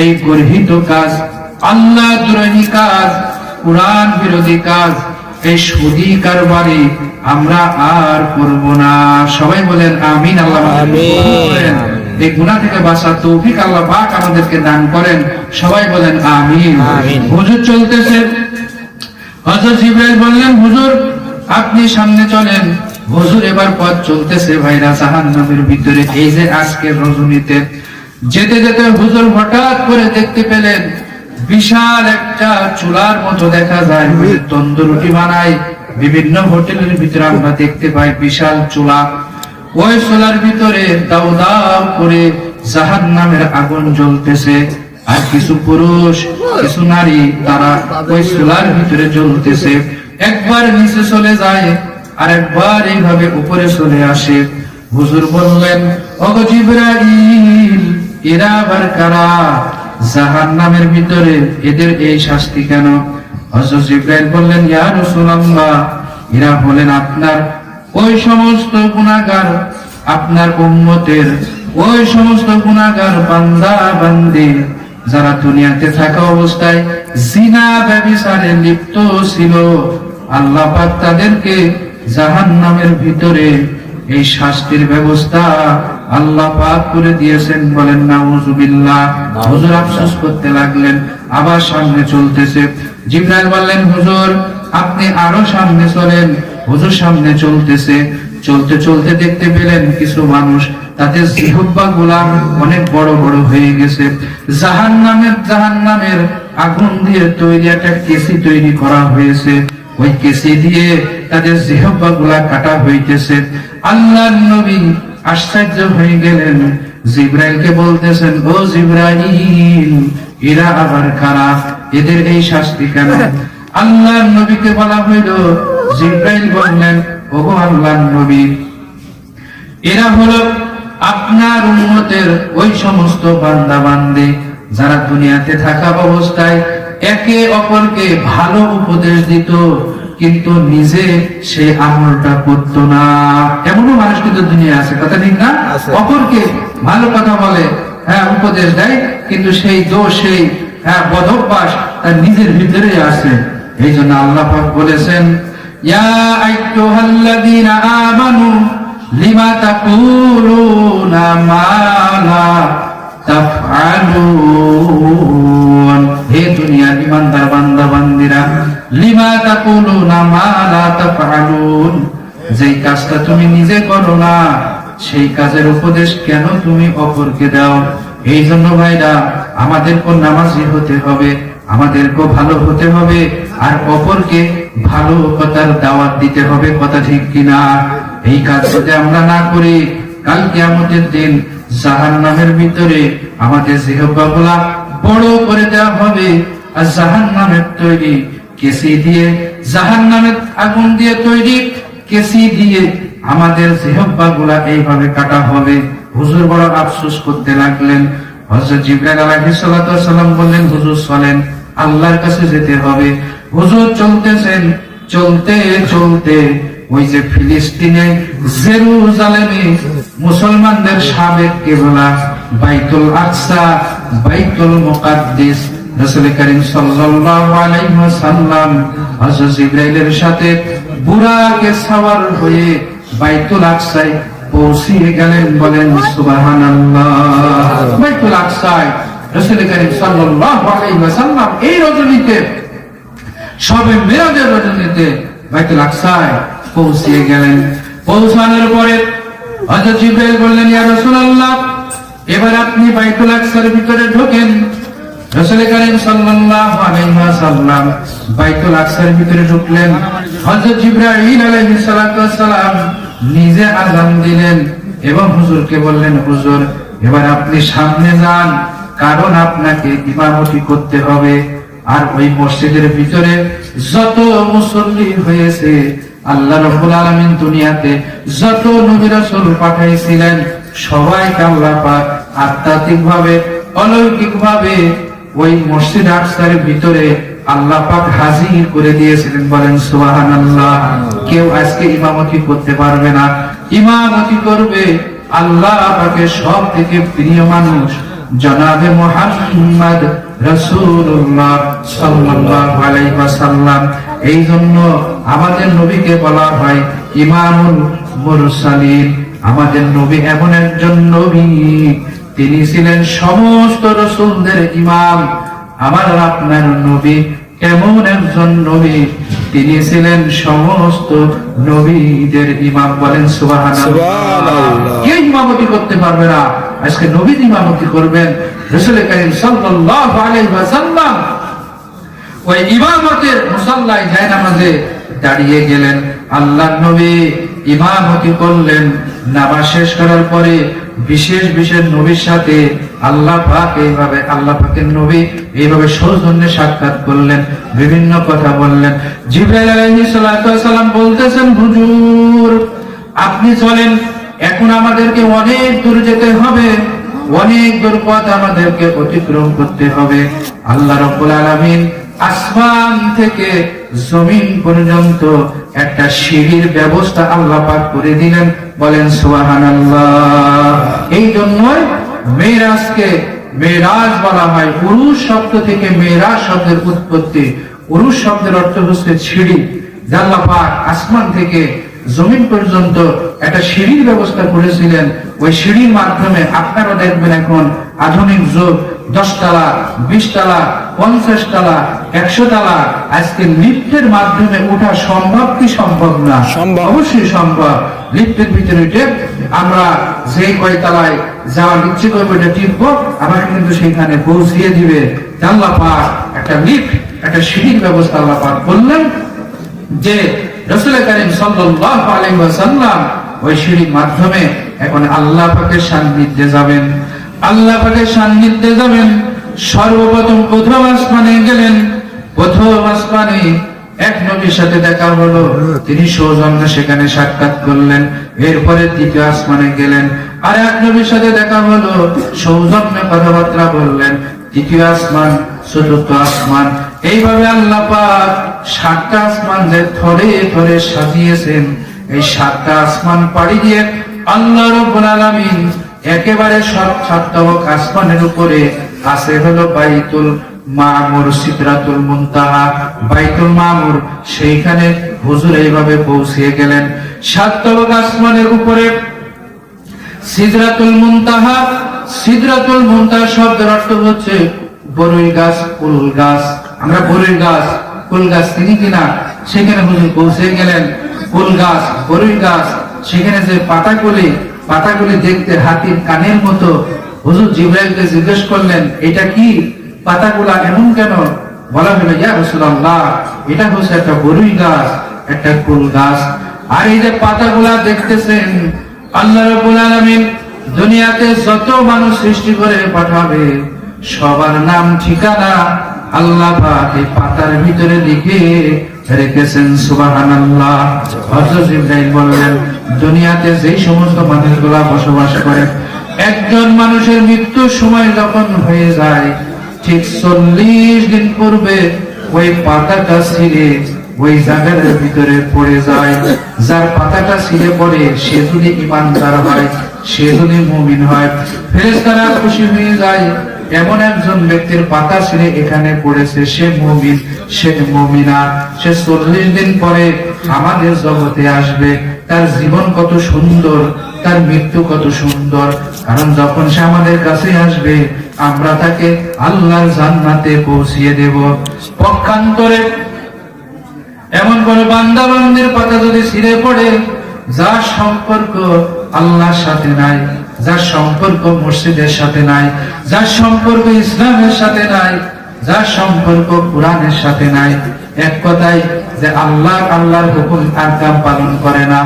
Speaker 1: এই গর্হিত কাজ, আল্লাহ দ্রোহী কাজ, কুরআন বিরোধী কাজ, এই সুদী কারবারি আমরা আর করব না। সবাই বলেন আমিন। আল্লাহ আমিন। এই গুনাহ থেকে বাঁচার তৌফিক আল্লাহ পাক আমাদেরকে দান করেন। সবাই বলেন আমিন।
Speaker 2: আমিন।
Speaker 1: হুজুর চলতেছে, হযরত জিবরাইল বললেন হুজুর আপনি সামনে চলেন। হুজুর এবার পথ চলতেছে ভাইরা জাহান্নামের ভিতরে। এই যে আজকের রজনীতে যেতে যেতে হুজুর হঠাৎ করে দেখতে পেলেন বিশাল একটা চুলার মতো দেখা যায়, তন্দুর রুটি বানায়। বিভিন্ন হোটেলের ভিতরে আমরা দেখতে পাই বিশাল চুলা। ওই চুলার ভিতরে দাউ দাউ করে জাহান্নামের আগুন জ্বলতেছে, আর কিছু পুরুষ কিছু নারী তারা ওই চুলার ভিতরে জ্বলতেছে। একবার নিচে চলে যায় আর একবার এইভাবে উপরে চলে আসে। হুজুর বললেন ওগো জিবরাইল, এরা আবার কারা? জাহান্নামের ভিতরে এদের এই শাস্তি কেন? হযরত জিবরাইল বললেন ইয়া রাসূলুল্লাহ, এরা হলেন আপনার ওই সমস্ত গুনাহগার, আপনার উম্মতের ওই সমস্ত গুনাহগার বান্দা বান্দি যারা দুনিয়াতে থাকা অবস্থায় জিনা ব্যভিচারে লিপ্ত ছিল। আল্লাহ পাক তাদেরকে জাহান্নামের ভিতরে এই শাস্তির ব্যবস্থা আল্লাহ পাক করে দিয়েছেন। বলেন নাউযুবিল্লাহ। হুজুর আফসোস করতে লাগলেন, আবার সামনে চলতেছে। জিবরাইল বললেন হুজুর আপনি আরো সামনে চলেন। হুজুর সামনে চলতেছে, চলতে চলতে দেখতে পেলেন কিছু মানুষ তাদের জিহ্বাগুলা অনেক বড় বড় হয়ে গেছে। জাহান্নামের আগুন দিয়ে তৈরি একটা কেসি তৈরি করা হয়েছে, ওই কেসি দিয়ে তাদের জিহ্বাগুলা কাটা হইতেছে। আল্লাহর নবী আশ্চর্য হয়ে গেলেন, জিবরাইলকে বলতেছেন ও জিবরাইল, এরা আবার কারা? এদের এই শাস্তি কেন? আল্লাহর নবীকে বলা হইল। জিবরাইল বললেন ওগো আল্লাহর নবী, এরা হলো আপনার উম্মতের ওই সমস্ত বান্দা বান্দি যারা দুনিয়াতে থাকা অবস্থায় একে অপরকে ভালো উপদেশ দিত, কিন্তু নিজে সেই আমলটা করত না। এমনও মানুষ কিন্তু দুনিয়া আছে, কথা ঠিক না? অপরকে ভালো কথা বলে, হ্যাঁ উপদেশ দেয়, কিন্তু সেই দোষ সেই বদভ্যাস তার নিজের ভিতরে আছে। এই জন্য আল্লাহ পাক বলেছেন ইয়া আইয়ুহাল্লাযীনা আমানু লিমা তাকুলুনা মা লা তাফআলুন। হে দুনিয়ার ঈমানদার বান্দা বান্দিরা, লিমা তাকুলুনা মা লা তাফআলুন, যেই কাজটা তুমি নিজে করো না সেই কাজের উপদেশ কেন তুমি অপরকে দাও? এই জন্য ভাইরা আমাদেরকে নামাজি হতে হবে, আমাদেরকে ভালো হতে হবে, আর অপরকে ভালো কথার দাওয়াত দিতে হবে, কথা ঠিক কিনা? এই কাজ যদি আমরা না করি, কাল কিয়ামতের দিন জাহান্নামের ভিতরে আমাদের জিহ্বাগুলা বড় করে দেওয়া হবে, আর জাহান্নামের তৈরি কেসি দিয়ে, জাহান্নামের আগুন দিয়ে তৈরি কেসি দিয়ে আমাদের জিহ্বাগুলা এইভাবে কাটা হবে। হুজুর বড় আফসোস করতে লাগলেন। হযরত জিবরাইল আলাইহিস সালাতু ওয়াস সালাম বললেন হুজুর চলেন, আল্লাহর কাছে যেতে হবে। হুজুর চলতেছেন, চলতে চলতে ওই যে ফিলিস্তিনে জেরুজালেমে মুসলমানদের সাবেক কিবলা বাইতুল আকসা, বাইতুল মুকাদ্দিস, রাসূল করিম সাল্লাল্লাহু আলাইহি ওয়াসাল্লাম হযরত জিবরাইলের সাথে বুরাকে সাওয়ার হয়ে বাইতুল আকসায় পৌঁছে গেলেন। বলেন সুবহানাল্লাহ। বাইতুল আকসায় রাসূল করিম সাল্লাল্লাহু আলাইহি ওয়াসাল্লাম এই রজনীতে, সবে মেরাজের রজনীতে বাইতুল আকসায় পৌঁছে গেলেন। পৌঁছানোর পরে হযরত জিবরাইল বললেন ইয়া রাসূলুল্লাহ, এবার আপনি বাইতুল আকসার ভিতরে ঢোকেন। রাসূল করিম সাল্লাল্লাহু আলাইহি ওয়াসাল্লাম বাইতুল আকসার ভিতরে ঢুকলেন। হযরত জিবরাইল আলাইহিস সালাতু ওয়াস সালাম নিজে আযান দিলেন এবং হুজুরকে বললেন হুজুর এবার আপনি সামনে যান, কারণ আপনাকে ইমামতি করতে হবে। আর ওই মসজিদের ভিতরে যত মুসল্লি হয়েছে, আল্লাহ রাব্বুল আলামিন দুনিয়াতে যত নবী রাসূল পাঠাইছিলেন, সবাইকে আল্লাহ পাক আধ্যাত্মিকভাবে অলৌকিকভাবে ওই মসজিদ আকসার ভিতরে আল্লাহ পাক হাজির করে দিয়েছিলেন। বলেন সুবহানাল্লাহ। কেউ আজকে ইমামতি করতে পারবে না, ইমামতি করবে আল্লাহ পাকের সব থেকে প্রিয় মানুষ জনাবে মুহাম্মদ রাসূলুল্লাহ সাল্লাল্লাহু আলাইহি ওয়াসাল্লাম। এই জন্য আমাদের নবীকে বলা হয় ইমামুল মুরসালিন, আমাদের নবী এমন একজন নবী, তিনি ছিলেন সমস্ত রাসূলদের ইমাম। আমার আপনার নবী এমন একজন নবী, তিনি ছিলেন সমস্ত নবীদের ইমাম। বলেন সুবহানাল্লাহ। কে ইমামতি করতে পারবে না? আজকে নবী ইমামতি করবেন। রাসূল কারীম সাল্লাল্লাহু আলাইহি ওয়াসাল্লাম ওই ইমামতের মুসাল্লায় জায়নামাজে দাঁড়িয়ে গেলেন। আল্লাহর নবী ইমামতি করলেন। নামাজ শেষ করার পরে বিশেষ বিশেষ নবীর সাথে আল্লাহ পাক এইভাবে, আল্লাহ পাকের নবী এইভাবে সৌজন্যে সাক্ষাৎ করলেন, বিভিন্ন কথা বললেন। জিবরাইল আলাইহিস সালাতু ওয়াস সালাম বলতেছেন, হুজুর আপনি চলেন, এখন আমাদেরকে অনেক দূর যেতে হবে, অনেক দূর পথ আমাদেরকে অতিক্রম করতে হবে। আল্লাহ রাব্বুল আলামিন আসমান থেকে জমিন পর্যন্ত একটা সিঁড়ির ব্যবস্থা আল্লাহ পাক করে দিলেন। বলেন সুবহানাল্লাহ। এই জন্যই মেরাজকে মেরাজ বলা হয়। উরুজ শব্দ থেকে মেরাজ শব্দের উৎপত্তি। উরুজ শব্দের অর্থ হচ্ছে সিঁড়ি। আল্লাহ পাক আসমান থেকে জমিন পর্যন্ত একটা সিঁড়ির ব্যবস্থা করেছিলেন। ওই সিঁড়ির মাধ্যমে আপনারা দেখবেন এখন আধুনিক যুগ, 10 তলা, 20 তলা, 50 তলা, 100 তলা, আজকে লিফটের মাধ্যমে ওঠা সম্ভব কি সম্ভব না? অবশ্যই সম্ভব। লিফটের ভিতরে উঠে আমরা যে কয় তলায় যাওয়ার ইচ্ছে করবো এটা টিপবো, আমাকে কিন্তু সেখানে পৌঁছিয়ে দিবে। আল্লাহ পাক একটা লিফট, একটা সিঁড়ির ব্যবস্থা আল্লাহ পাক করলেন, যে রাসূল কারীম সাল্লাল্লাহু আলাইহি ওয়াসাল্লাম ওই সিঁড়ির মাধ্যমে এখন আল্লাহ পাকের সান্নিধ্যে যাবেন। আল্লাহ পাকের সান্নিধ্যে যাবেন। সর্বপ্রথম প্রথম আসমানে গেলেন। প্রথম আসমানে এক নবীর সাথে দেখা হলো, তিনি সৌজন্যে সেখানে সাক্ষাৎ করলেন। এরপরে দ্বিতীয় আসমানে গেলেন, আর এক নবীর সাথে দেখা হলো, সৌজন্যে কথাবার্তা বললেন। তৃতীয় আসমান, চতুর্থ আসমান, এইভাবে আল্লাহ পাক 7টা আসমান যে থরে থরে সাজিয়েছেন। এই 7টা আসমান পাড়ি দিয়ে আল্লাহ রাব্বুল আলামিন একেবারে 7তম আসমানের উপরে আছে হলো বাইতুল মামুর, সিদরাতুল মুনতাহা, বাইতুল মামুর। সেইখানে হুজুর এইভাবে পৌঁছে গেলেন। 7তম আসমানের উপরে সিদরাতুল মুনতাহা। সিদরাতুল মুনতাহা শব্দের অর্থ হচ্ছে বরই গাছ, কুল গাছ। আমরা বরই গাছ, কুল গাছ চিনি কিনা? সেখানে হুজুর পৌঁছে গেলেন। কুল গাছ, বরই গাছ, সেখানে যে পাতাগুলি দেখতে হাতির কানের মতো। হুজুর জিবরাইলকে জিজ্ঞেস করলেন, এটা কি? পাতাগুলা এমন কেন? বলা হলো, ইয়া রাসূলুল্লাহ, এটা হচ্ছে একটা বরই গাছ, একটা কুল গাছ। আর এই যে পাতাগুলা দেখতেছেন, আল্লাহ রাব্বুল আলামিন দুনিয়াতে যত মানুষ সৃষ্টি করে পাঠাবে, সবার নাম ঠিকানা আল্লাহ পাক এই পাতার ভিতরে লিখে রেখেছেন। সুবহানাল্লাহ। হযরত জিবরাইল বললেন, দুনিয়াতে যেই সমস্ত মানুষগুলা বসবাস করে, একজন মানুষের মৃত্যুর সময় যখন হয়ে যায়, ঠিক 40 দিন পূর্বে ওই পাতাটা ছিঁড়ে ওই জায়গার ভিতরে পড়ে যায়। যার পাতাটা ছিঁড়ে পড়ে, সে যদি ঈমানদার হয়, সে যদি মুমিন হয়, ফেরেশতারা খুশি হয়ে যায়। এমন একজন ব্যক্তির পাতা ছিঁড়ে এখানে পড়েছে, সে মুমিন, সে মুমিনা, সে 40 দিন পরে আমাদের জগতে আসবে। তার জীবন কত সুন্দর, তার মৃত্যু কত সুন্দর। কারণ যখন সে আমাদের কাছে আসবে, আমরা তাকে আল্লাহর জান্নাতে পৌঁছিয়ে দেব। পক্ষান্তরে এমন কোন বান্দা বান্দির পাতা যদি ছিঁড়ে পড়ে, যার সম্পর্ক আল্লাহর সাথে নাই, যার সম্পর্ক মসজিদের সাথে নাই, যার সম্পর্ক ইসলামের সাথে নাই, যার সম্পর্ক কোরআনের সাথে নাই, এক কথায় যে আল্লাহর হুকুম আহকাম পালন করে না,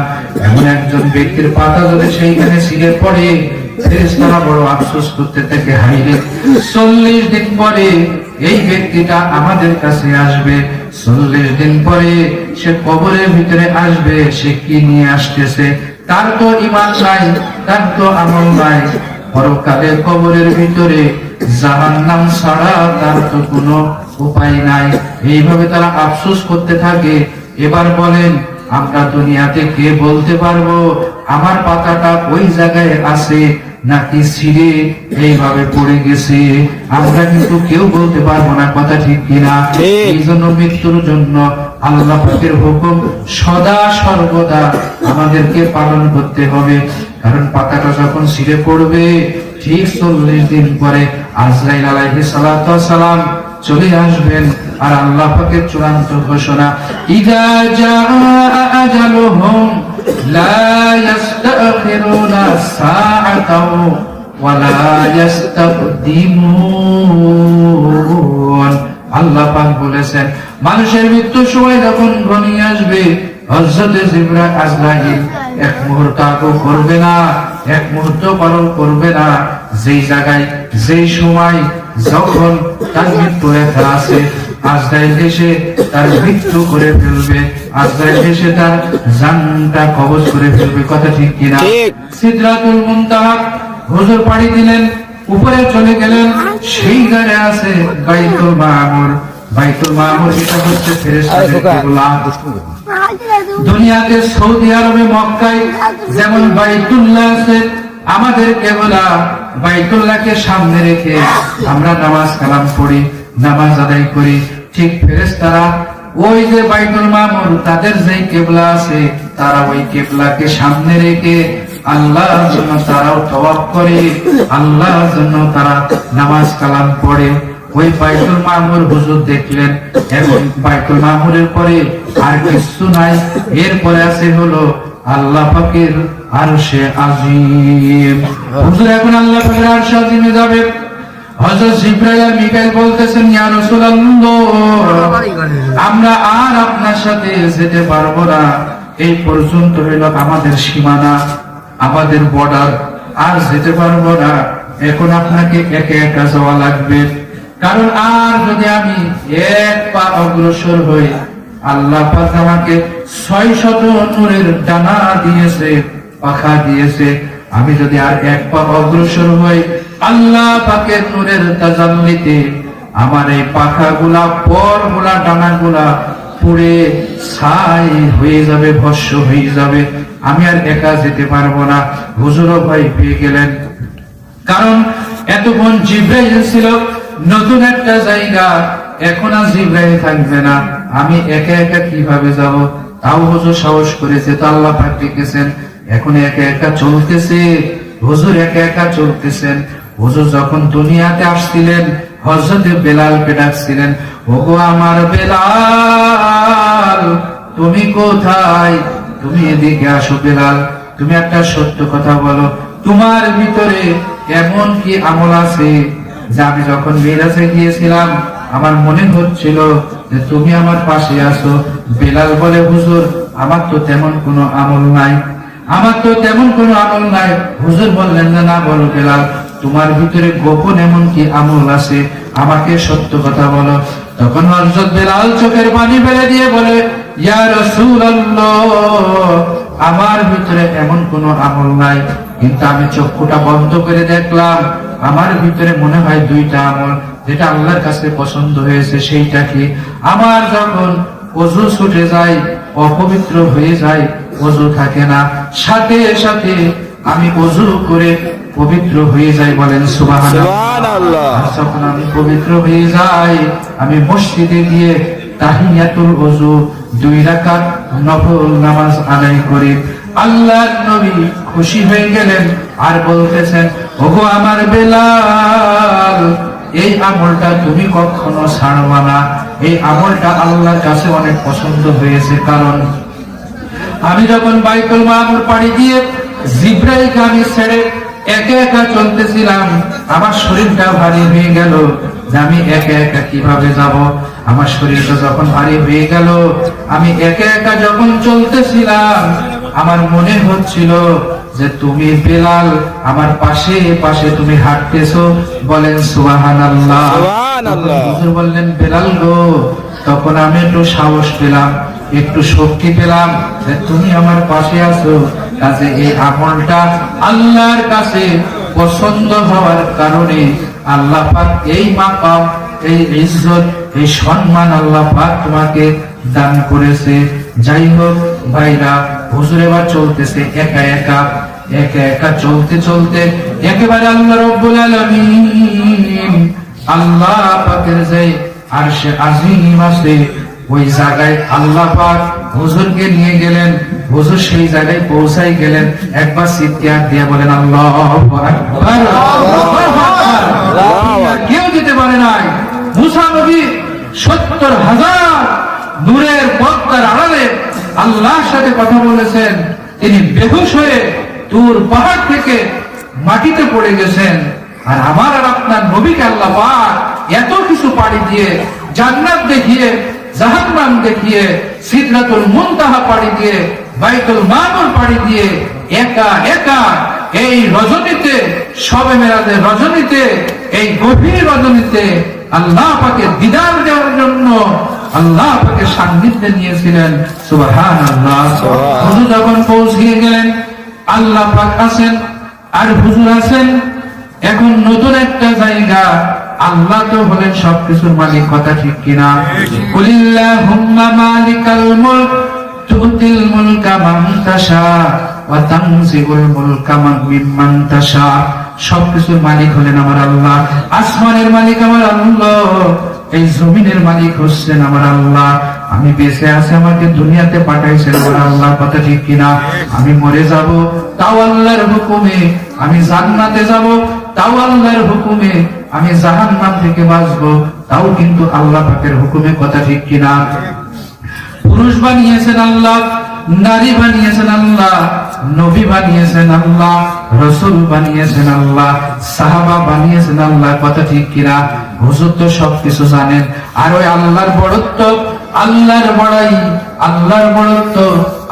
Speaker 1: এমন একজন ব্যক্তির পাতা যদি সেইখানে ছিঁড়ে পড়ে, ফেরেশতারা বড় আফসোস করতে থাকে, হায়রে 40 দিন পরে এই ব্যক্তিটা আমাদের কাছে আসবে। 40 দিন পরে সে কবরের ভিতরে আসবে, সে কি নিয়ে আসতেছে? তার তো ঈমান নাই, তার তো আমল নাই। পরকালে কবরের ভিতরে জাহান্নাম ছাড়া তার তো কোনো উপায় নাই। এইভাবে তারা আফসোস করতে থাকে। এবার বলেন, আমরা দুনিয়াতে কে বলতে পারবো আমার পাতাটা ওই জায়গায় আছে নাকি ছিঁড়ে এইভাবে পড়ে গেছে, আমরা কিন্তু কেউ বলতে পারবো না, কথা ঠিক কিনা? এই জন্য মৃত্যুর জন্য আল্লাহ পাকের হুকুম সদা সর্বদা আমাদেরকে পালন করতে হবে। কারণ পাতাটা যখন ছিঁড়ে পড়বে ঠিক 40 দিন পরে আজরাইল আলাইহিস সালাতু ওয়াস সালাম চলে আসবেন। আর আল্লাহ পাকের চূড়ান্ত ঘোষণা, ইযা জাআ আজালুহুম লা ইস্তাখিরুনা সাআতাও ওয়া লা ইস্তাকদিমুন। আল্লাহ পাক বলেছেন, মানুষের মৃত্যুর সময় যখন ঘনিয়ে আসবে, হযরত জিবরাইল আজরাইল এক মুহূর্ত আগু করবে না, এক মুহূর্ত পালন করবে না। যেই জায়গায় যেই সময় যখন তার মৃত্যু লেখা আছে, আজরাইল এসে তার মৃত্যু করে ফেলবে, আজরাইল এসে তার জানটা কবজ করে ফেলবে, কথা ঠিক কিনা? সিদরাতুল মুনতাহা হুজুর পাড়ি দিলেন, উপরে চলে গেলেন, সেই জায়গায় আছে বাইতুল মামুর। বাইতুল মামুর এটা হচ্ছে ফেরেশতাদের কিবলা। দুনিয়াতে সৌদি আরবে মক্কায় যেমন বাইতুল্লাহ আছে, আমাদের কেবলা বাইতুল্লাহকে সামনে রেখে আমরা নামাজ কালাম পড়ি, নামাজ আদায় করি। ঠিক ফেরেশতারা ওই যে বাইতুল মামুর তাদের যেই কিবলা আছে, তারা ওই কিবলাকে সামনে রেখে আল্লাহর জন্য তারাও তওয়াফ করে, আল্লাহর জন্য তারা নামাজ কালাম পড়ে। ওই বাইতুল মামুর হুজুর দেখলেন, এবং বাইতুল মামুরের পরে আর কিছু নাই, এরপরে আছে হলো আল্লাহ পাকের আরশে আজিম। হুজুর এখন আল্লাহ পাকের আরশে আজিমে যাবে। হযরত জিবরাইল আর মিকাইল বলতেছেন, ইয়া রাসূলুল্লাহ, আমরা আর আপনার সাথে যেতে পারবো না, এই পর্যন্ত হইল আমাদের সীমানা, আমাদের বর্ডার, আর যেতে পারবো না। এখন আপনাকে একা একা যাওয়া লাগবে, কারণ আর যদি আমি এক পা অগ্রসর হই, আল্লাহ পাক আমাকে 600 নূরের ডানা দিয়েছে, পাখা দিয়েছে, আমি যদি আর এক পা অগ্রসর হই, আল্লাহ পাকের নূরের তাজাল্লিতে আমার এই পাখাগুলা, পরগুলা, ডানাগুলা পুড়ে ছাই হয়ে যাবে, ভস্ম হয়ে যাবে, আমি আর একা যেতে পারবো না। হুজুরও ভয় পেয়ে গেলেন, কারণ এতক্ষণ জিবরাইল ছিল নতুন একটা জায়গা, এখন আর জিবরাইল থাকবে না, আমি একা একা কিভাবে যাব? তাও হুজুর সাহস করেছে, তো আল্লাহ পাক ডেকেছেন, এখন একা একা চলতেছে। হুজুর একা একা চলতেছেন। হুজুর যখন দুনিয়াতে আসছিলেন, হযরত বেলালকে ডাকছিলেন, ওগো আমার বেলাল, তুমি কোথায়? তুমি এদিকে আসো বেলাল, তুমি একটা সত্য কথা বলো, তোমার ভিতরে এমন কি আমল আছে যে আমি যখন মিরাজে গিয়েছিলাম আমার মনে হচ্ছিল যে তুমি আমার পাশে আছো? বেলাল বলে, হুজুর আমার তো তেমন কোনো আমল নাই, আমার তো তেমন কোনো আমল নাই। হুজুর বললেন, না বলো বেলাল, তোমার ভিতরে গোপন এমন কি আমল আছে, আমাকে সত্য কথা বলো। তখন হযরত বেলাল চোখের পানি ফেলে দিয়ে বলে, ইয়া রাসূলুল্লাহ, আমার ভিতরে এমন কোনো আমল নাই, কিন্তু আমি চক্ষুটা বন্ধ করে দেখলাম, আমার ভিতরে মনে হয় 2টা আমল, যেটা আল্লাহর কাছে পছন্দ হয়েছে। সেইটা কি? আমার যখন ওযু ছুটে যায়, অপবিত্র হয়ে যায়, ওযু থাকে না, সাথে সাথে আমি ওযু করে পবিত্র হয়ে যাই, বলেন সুবহানাল্লাহ। যখন আমি পবিত্র হয়ে যাই, আমি মসজিদে গিয়ে তাহিয়াতুল ওযু 2 রাকাত নফল নামাজ আদায় করি। আল্লাহর নবী খুশি হয়ে গেলেন আর বলতেছেন, ওগো আমার বেলাল, এই আমলটা তুমি কখনো ছাড়বা না, এই আমলটা আল্লাহর কাছে অনেক পছন্দ হয়েছে। কারণ আমি যখন বাইতুল মামুর পাড়ি দিয়ে জিবরাইলকে আমি ছেড়ে একা একা চলতেছিলাম, আমার শরীরটা ভারী হয়ে গেল, যে আমি একা একা কিভাবে যাব? আমার শরীরটা যখন ভারী হয়ে গেল, আমি একা একা যখন চলতেছিলাম, আমার মনে হচ্ছিল যে তুমি বেলাল আমার পাশে পাশে তুমি হাঁটতেছো, বলেন সুবহানাল্লাহ। হুজুর বললেন, বেলাল গো, তখন আমি একটু সাহস পেলাম, একটু শক্তি পেলাম যে তুমি আমার পাশে আছো। কাজে এই আমলটা আল্লাহর কাছে পছন্দ হওয়ার কারণে আল্লাহ পাক এই মাকাম, এই ইজ্জত, এই সম্মান আল্লাহ পাক তোমাকে দান করেছে। যাই হোক ভাইরা, হুজুর এবার চলতেছে একা একা, একা একা চলতে চলতে একেবারে আল্লাহ রাব্বুল আলামিন আল্লাহ পাকের যে আরশে আজিম আছে ওই জায়গায় আল্লাহ পাক হুজুরকে নিয়ে গেলেন। হুজুর সেই জায়গায় পৌঁছাই গেলেন। একবার চিৎকার দিয়ে বলেন আল্লাহু আকবার। কেউ যেতে পারে নাই। মুসা নবী ৭০,০০০ নূরের পর্দার আড়ালে আল্লাহর সাথে কথা বলেছেন। তিনি বেহুশ হয়ে তুর পাহাড় থেকে মাটিতে পড়ে গেছেন। আর আমার আর আপনার নবীকে আল্লাহ পাক এত কিছু পাড়ি দিয়ে, জান্নাত দেখিয়ে, জাহান্নাম দেখিয়ে, সিদরাতুল মুনতাহা পাড়ি দিয়ে, বাইতুল মামুর পাড়ি দিয়ে একা একা এই রজনীতে, শবে মেরাজের রজনীতে, এই গভীর রজনীতে আল্লাহ পাকে দিদার দেওয়ার জন্য আল্লাহ পাকে সান্নিধ্যে নিয়েছিলেন। সুবহানাল্লাহ। হুজুর যখন পৌঁছিয়ে গেলেন, আল্লাহ পাক আছেন আর হুজুর আছেন। এখন নতুন একটা জায়গা। আল্লাহ তো হলেন সবকিছুর মালিক, কথা ঠিক কিনা? কুলিল্লাহুম্মা মালিকাল মুলক তুতিল মুলকা মান তাশা ওয়া তানজিউল মুলকা মিম্মান তাশা। সবকিছুর মালিক হলেন আমার আল্লাহ। আসমানের মালিক আমার আল্লাহ, এই জমিনের মালিক হচ্ছেন আমার আল্লাহ। আমি বেঁচে আছি, আমাকে দুনিয়াতে পাঠাইছেন আমার আল্লাহ, কথা ঠিক কিনা? আমি মরে যাব, তাও আল্লাহর হুকুমে। আমি জান্নাতে যাব, তাও আল্লাহর হুকুমে। আমি জাহান্নাম থেকে বাঁচবো, তাও কিন্তু আল্লাহ পাকের হুকুমে, কথা ঠিক কিনা? পুরুষ বানিয়েছেন আল্লাহ, নারী বানিয়েছেন আল্লাহ, নবী বানিয়েছেন আল্লাহ, রাসূল বানিয়েছেন আল্লাহ, সাহাবা বানিয়েছেন আল্লাহ, কথা ঠিক কিনা? হুজুর তো সবকিছু জানেন। আর ওই আল্লাহর বড়ত্ব, আল্লাহর বড়াই, আল্লাহর বড়ত্ব,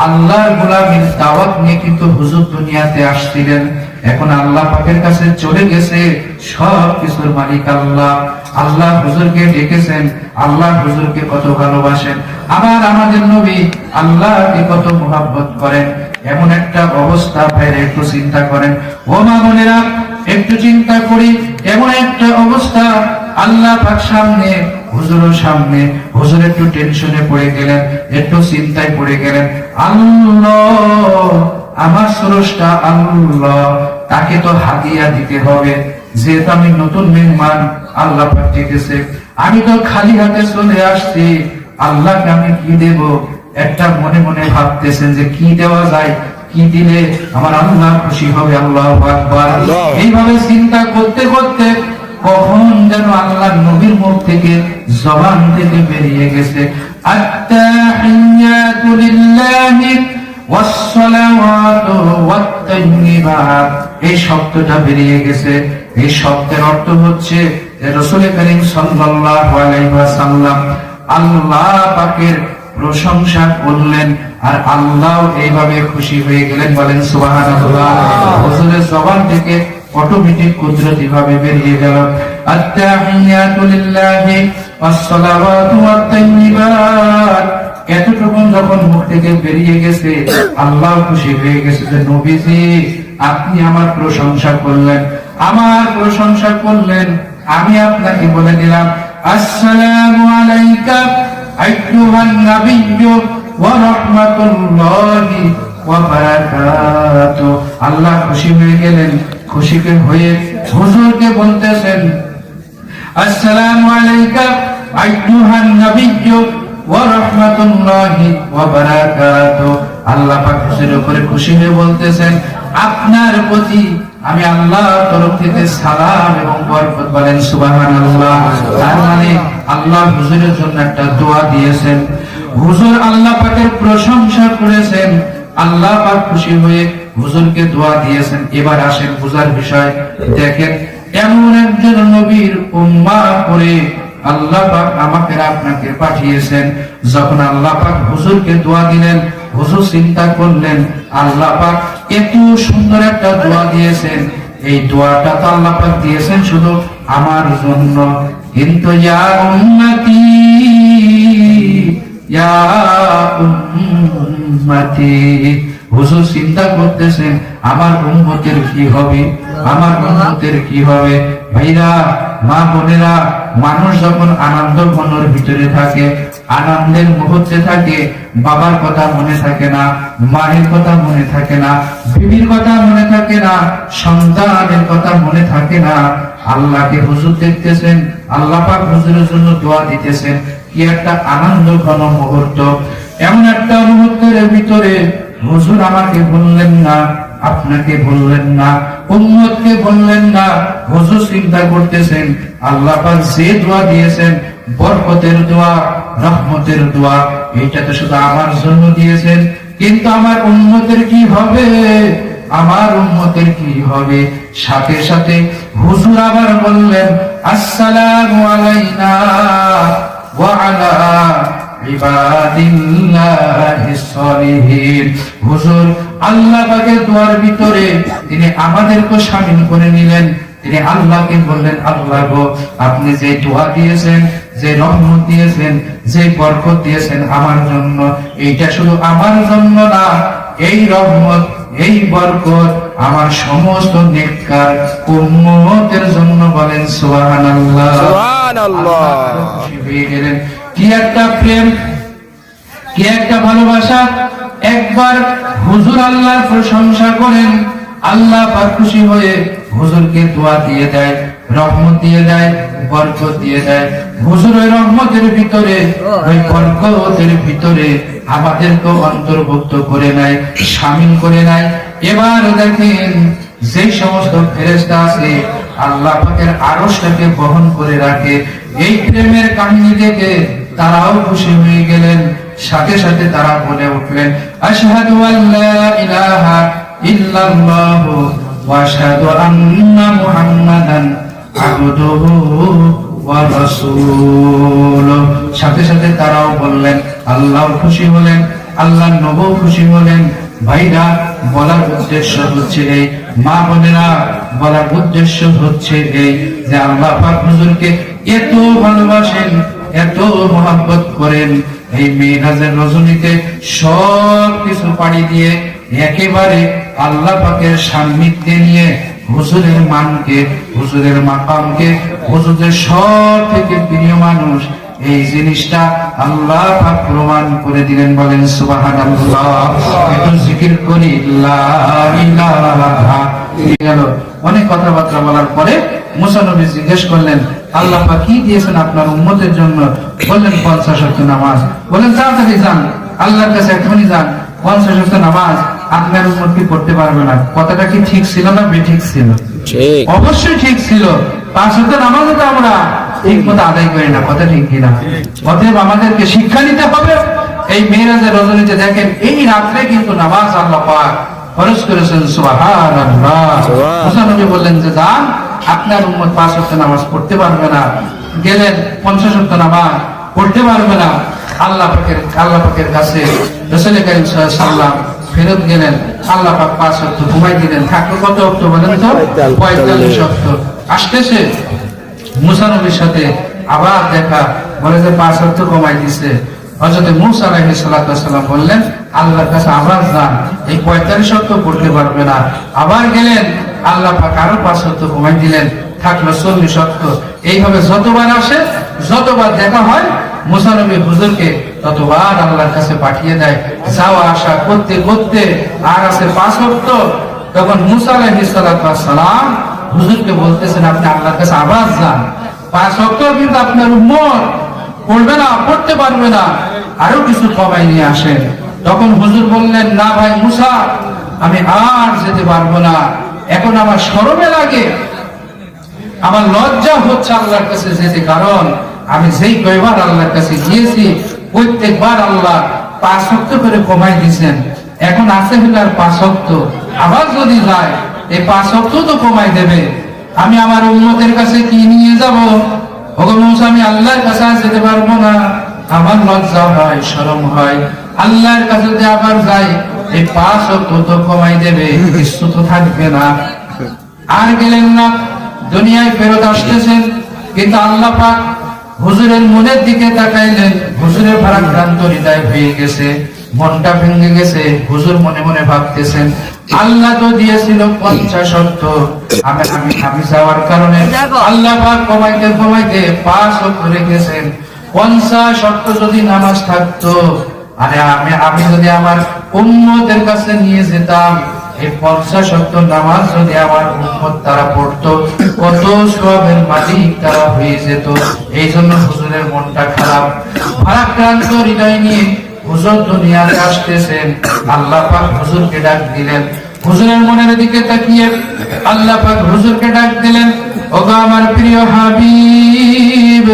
Speaker 1: আল্লাহর গোলামীর দাওয়াত নিয়ে কিন্তু হুজুর দুনিয়াতে আসছিলেন। এখন আল্লাহ পাকের কাছে চলে গেছে। সব কিছুর মালিক আল্লাহ। আল্লাহ হুজুরকে ডেকেছেন, আল্লাহ হুজুরকে কত ভালোবাসেন। আবার আমাদের নবী আল্লাহকে কত মুহাব্বত করেন। এমন একটা অবস্থা ভাইরা একটু চিন্তা করেন। ও মা বোনেরা, একটু চিন্তা করি। এমন একটা অবস্থা, আল্লাহ পাক সামনে, হুজুরের সামনে। হুজুর একটু টেনশনে পড়ে গেলেন, একটু চিন্তায় পড়ে গেলেন। আল্লাহ, আমার স্রষ্টা আল্লাহ, তাকে তো হাদিয়া দিতে হবে। যেহেতু আমি নতুন মেহমান, আল্লাহ পাক ডেকেছে, আমি তো খালি হাতে চলে আসছি। আল্লাহকে আমি কি দেব? একটা মনে মনে ভাবতেছেন যে কি দেওয়া যায়, কি দিলে আমার আল্লাহ খুশি হবে। আল্লাহু আকবার। এইভাবে চিন্তা করতে করতে কখন যেন আল্লাহর নবীর মুখ থেকে, জবান থেকে বেরিয়ে গেছে, আত্তাহিয়াতু লিল্লাহি ওয়াসসালাওয়াতু ওয়াত-তাইয়্যিবাত। এই শব্দটা বেরিয়ে গেছে। এই শব্দের অর্থ হচ্ছে রাসূল করিম সাল্লাল্লাহু আলাইহি ওয়াসাল্লাম আল্লাহ পাকের প্রশংসা করলেন, আর আল্লাহ এইভাবে খুশি হয়ে গেলেন। বলেন সুবহানাল্লাহ। হুজুরের জবান থেকে অটোমেটিক কুদরতি ভাবে বেরিয়ে গেল, আত্তাহিয়াতু লিল্লাহি ওয়াসসালাওয়াতু ওয়াত-তাইয়্যিবাত। এতটুকু যখন মুখ থেকে বেরিয়ে গেছে, আল্লাহ খুশি হয়ে গেছে যে নবীজি আপনি আমার প্রশংসা করলেন, আমার প্রশংসা করলেন। আমি আপনাকে বলে দিলাম, আসসালামু আলাইকা আইয়ুহান নাবিয়্যু ওয়া রাহমাতুল্লাহি ওয়া বারাকাতুহু। আল্লাহ খুশি হয়ে গেলেন। খুশি হয়ে হুজুরকে বলতেছেন, আসসালামু আলাইকা আইয়ুহান নাবিয়্যু ওয়া রাহমাতুল্লাহি ওয়া বারাকাতুহু। আল্লাহ পাক হুজুরের উপরে খুশি হয়ে বলতেছেন, আপনার প্রতি আমি আল্লাহর তরফ থেকে সালাম এবং বরকত। বলেন সুবহানাল্লাহ। তার মানে আল্লাহ হুজুরের জন্য একটা দোয়া দিয়েছেন। হুজুর আল্লাহ পাকের প্রশংসা করেছেন, আল্লাহ পাক খুশি হয়ে হুজুরকে দোয়া দিয়েছেন। এবার আসেন বুঝার বিষয়। দেখেন, এমন একজন নবীর উম্মাহ করে আল্লাহ পাক আমাকে আপনাকে পাঠিয়েছেন। যখন আল্লাহ পাক হুজুরকে দোয়া দিলেন, হুজুর চিন্তা করলেন আল্লাহ পাক এত সুন্দর একটা দোয়া দিয়েছেন। এই দোয়াটা তো আল্লাহ পাক দিয়েছেন শুধু আমার জন্য, কিন্তু ইয়া উম্মতি, ইয়া উম্মতি। হুজুর চিন্তা করতেছেন আমার উম্মতের কি হবে, আমার উম্মতের কি হবে। ভাইরা, মা বোনেরা, মানুষ যখন আনন্দ ঘনর ভিতরে থাকে, আনন্দের মুহূর্তে থাকে, বাবার কথা মনে থাকে না, মায়ের কথা মনে থাকে না, বিবির কথা মনে থাকে না, সন্তানের কথা মনে থাকে না। আল্লাহকে হুজুর দেখতেছেন, আল্লাহ পাক হুজুরের জন্য দোয়া দিতেছেন। কি একটা আনন্দ ঘন মুহূর্ত! এমন একটা মুহূর্তের ভিতরে হুজুর আমাকে বললেন না, আপনাকে বললেন না, উম্মতকে বললেন না। হুজুর চিন্তা করতেছেন আল্লাহ পাক যে দোয়া দিয়েছেন, বরকতের দোয়া, রহমতের দোয়া, এইটা তো শুধু আমার জন্য দিয়েছেন, কিন্তু আমার উম্মতের কি হবে? আমার উম্মতের কি হবে? সাথে সাথে হুজুর আবার বললেন, আসসালামু আলাইনা ওয়া আলা ইবাদিল্লাহিস সালিহিন। হুজুর আল্লাহ পাকের দোয়ার ভিতরে তিনি আমাদেরকে শামিল করে নিলেন। তিনি আল্লাহকে বললেন, আল্লাহ গো, আপনি যে দোয়া দিয়েছেন, যে রহমত দিয়েছেন, যে বরকত দিয়েছেন আমার জন্য, এইটা শুধু আমার জন্য না, এই রহমত, এই বরকত আমার সমস্ত নেককার উম্মতের জন্য। বলেন সুবহানাল্লাহ,
Speaker 2: সুবহানাল্লাহ।
Speaker 1: খুশি হয়ে গেলেন। কি একটা প্রেম, কি একটা ভালোবাসা! একবার হুজুর আল্লাহর প্রশংসা করেন, আল্লাহ পাক খুশি হয়ে হুজুরকে দোয়া দিয়ে দেয়, রহমত দিয়ে দেয়, বরকত দিয়ে দেয়। হুজুর ওই রহমতের ভিতরে, ওই বরকতের ভিতরে আমাদেরকে অন্তর্ভুক্ত করে নেয়, শামিল করে নেয়। এবার দেখেন, যে সমস্ত ফেরেশতা আছে আল্লাহ পাকের আরশটাকে বহন করে রাখে, এই প্রেমের কাহিনী দেখে তারাও খুশি হয়ে গেলেন। সাথে সাথে তারা বলে উঠলেন, আশহাদু আল্লা ইলাহা ইল্লাল্লাহু ওয়া আশহাদু আন্না মুহাম্মাদান আবদুহু ওয়া রাসূলুহু। সাথে সাথে তারাও বললেন, আল্লাহ খুশি হলেন, আল্লাহর নবী খুশি হলেন। ভাইরা, বলার উদ্দেশ্য হচ্ছে এই, মা বোনেরা, বলার উদ্দেশ্য হচ্ছে এই যে আল্লাহ পাক হুজুরকে এত ভালোবাসেন, এত মহব্বত করেন। এই মেরাজের রজনীতে সব কিছু পাড়ি দিয়ে একেবারে আল্লাহ পাকের সান্নিধ্যে নিয়ে হুজুরের মানকে, হুজুরের মাকামকে, হুজুরের সব থেকে প্রিয় মানুষ, এই জিনিসটা আল্লাহ পাক প্রমাণ করে দিলেন। বলেন সুবহানাল্লাহ। একটু জিকির করি, লা ইলাহা ইল্লাল্লাহ। অনেক কথাবার্তা বলার পরে মুসা নবী জিজ্ঞেস করলেন, আল্লাহ পাক কি দিয়েছেন আপনার উম্মতের জন্য? বললেন 50 ওয়াক্ত নামাজ। বলেন তাড়াতাড়ি যান, আল্লাহর কাছে এখনই যান, 50 ওয়াক্ত নামাজ আপনার উম্মত কি পড়তে পারবে না। কথাটা কি ঠিক ছিল না বেঠিক ছিল?
Speaker 2: ঠিক,
Speaker 1: অবশ্যই ঠিক ছিল। 5 ওয়াক্ত নামাজও তো আমরা ঠিক মতো আদায় করি না, কথা ঠিক কিনা? অতএব আমাদেরকে শিক্ষা নিতে হবে। এই মেরাজের রজনীতে দেখেন, এই রাত্রে কিন্তু নামাজ আল্লাহ পাক ফরজ করেছেন। সুবহানাল্লাহ। মুসা নবী বললেন যে যান, আপনার উম্মত 5 ওয়াক্ত নামাজ পড়তে পারবে না। গেলেন, 50 ওয়াক্ত নামাজ পড়তে পারবে না। আল্লাহ পাকের কাছে রাসূল কারীম সাল্লাল্লাহু আলাইহি ওয়াসাল্লাম ফেরত গেলেন। আল্লাহ পাক 5 ওয়াক্ত ঘুমাই দিলেন। থাকলো কত ওয়াক্ত বলেন তো? 45 ওয়াক্ত। আসতেছে মুসা নবীর সাথে আবার দেখা, বলে যে 5 ওয়াক্ত কমাই দিছে। হযরত মূসা আলাইহিস সালাতু ওয়াস সালাম বললেন, আল্লাহর কাছে আবার যান, এই 45 ওয়াক্ত পড়তে পারবে না। আবার গেলেন, আল্লাহ পাক আরো 5 ওয়াক্ত কমাই দিলেন, থাকলো 40 ওয়াক্ত। এইভাবে যতবার আসে, যতবার দেখা হয়, মুসা নবী হুজুরকে ততবার আল্লাহর কাছে পাঠিয়ে দেয়। যাওয়া আসা করতে করতে আর আছে 5 ওয়াক্ত। তখন মূসা আলাইহিস সালাতু ওয়াস সালাম হুজুরকে বলতেছেন, আপনি আল্লাহর কাছে আবার যান, 5 ওয়াক্ত কিন্তু আপনার উম্মত পড়বে না, পড়তে পারবে না, আরো কিছু কমাই নিয়ে আসেন। তখন হুজুর বললেন, না ভাই মূসা, আমি আর যেতে পারবো না, এখন আমার শরমে লাগে, আমার লজ্জা হচ্ছে আল্লাহর কাছে যেতে। কারণ আমি যেই কয়বার আল্লাহর কাছে গিয়েছি, প্রত্যেকবার আল্লাহ 5 ওয়াক্ত করে কমাই দিয়েছেন। এখন আছে হলো আর 5 ওয়াক্ত। আবার যদি যায়, এই 5 ওয়াক্ত তো কমাই দেবে। আমি আমার উম্মতের কাছে কি নিয়ে যাব? ওগো মূসা, আমি আল্লাহর কাছে যেতে পারবো না, আমার লজ্জা হয়, শরম হয়। আল্লাহর কাছে যদি আবার যাই, এই 5 ওয়াক্ত তো কমাই দেবে, কিছু তো থাকবে না। আর গেলেন না, দুনিয়ায় ফেরত আসতেছেন। কিন্তু আল্লাহ পাক হুজুরের মনের দিকে তাকাইলেন। হুজুরের ভারাক্রান্ত হৃদয় হয়ে গেছে, মনটা ভেঙে গেছে। হুজুর মনে মনে ভাবতেছেন, আল্লাহ তো দিয়েছিল 50 ওয়াক্ত, আমি যাওয়ার কারণে আল্লাহ পাক কমাইতে 5 ওয়াক্ত রেখেছেন। 50 ওয়াক্ত যদি নামাজ থাকতো, আরে আমি যদি আমার উম্মতের কাছে নিয়ে যেতাম, এই 50 ওয়াক্ত নামাজ যদি আমার উম্মত তারা পড়তো, কত সওয়াবের মালিক তারা হয়ে যেত। এই জন্য হুজুরের মনটা খারাপ, ভারাক্রান্ত হৃদয় নিয়ে হুজুর দুনিয়াতে আসতেছেন। আল্লাহ পাক হুজুরকে ডাক দিলেন, হুজুরের মনের দিকে তাকিয়ে আল্লাহ পাক হুজুরকে ডাক দিলেন, ওগো আমার প্রিয় হাবিব,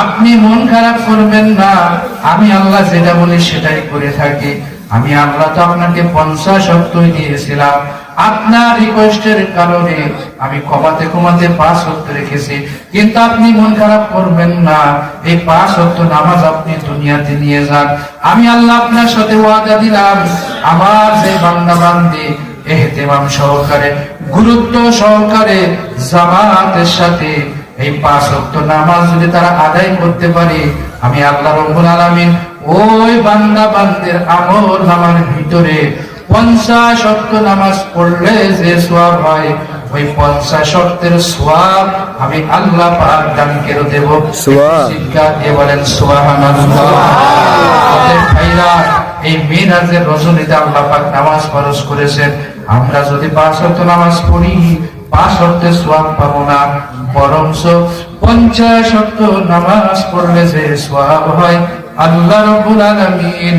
Speaker 1: আপনি মন খারাপ করবেন না, আমি আল্লাহ যেটা বলি সেটাই করে থাকি। আমি আল্লাহ তো আপনাকে 50 ওয়াক্তই দিয়েছিলাম, আপনার রিকোয়েস্টের কারণে আমি কমাতে 5 ওয়াক্ত রেখেছি, কিন্তু আপনি মন খারাপ করবেন না, এই 5 ওয়াক্ত নামাজ আপনি দুনিয়াতে নিয়ে যান। আমি আল্লাহ আপনার সাথে ওয়াদা দিলাম, আমার যে বান্দা বান্দি ইহতিমাম সহকারে, গুরুত্ব সহকারে জামাতের সাথে এই 5 ওয়াক্ত নামাজ যদি তারা আদায় করতে পারে, আমি আল্লাহ রাব্বুল আলামিন ওই বান্দা বান্দির আমল নামার ভিতরে 50 ওয়াক্ত নামাজ পড়লে যে সওয়াব হয়, ওই 50 ওয়াক্তের সওয়াব আমি আল্লাহ পাক দান করে দেব। শিক্ষা দিয়ে বলেন সুবহানাল্লাহ। আমাদের ভাইরা, এই মিরাজের রজনীতে আল্লাহ পাক নামাজ ফরজ করেছেন। আমরা যদি 5 ওয়াক্ত নামাজ পড়ি, 5 ওয়াক্তের সওয়াব পাবো না, বরঞ্চ 50 ওয়াক্ত নামাজ পড়লে যে সওয়াব হয়, আল্লাহ রাব্বুল আলামিন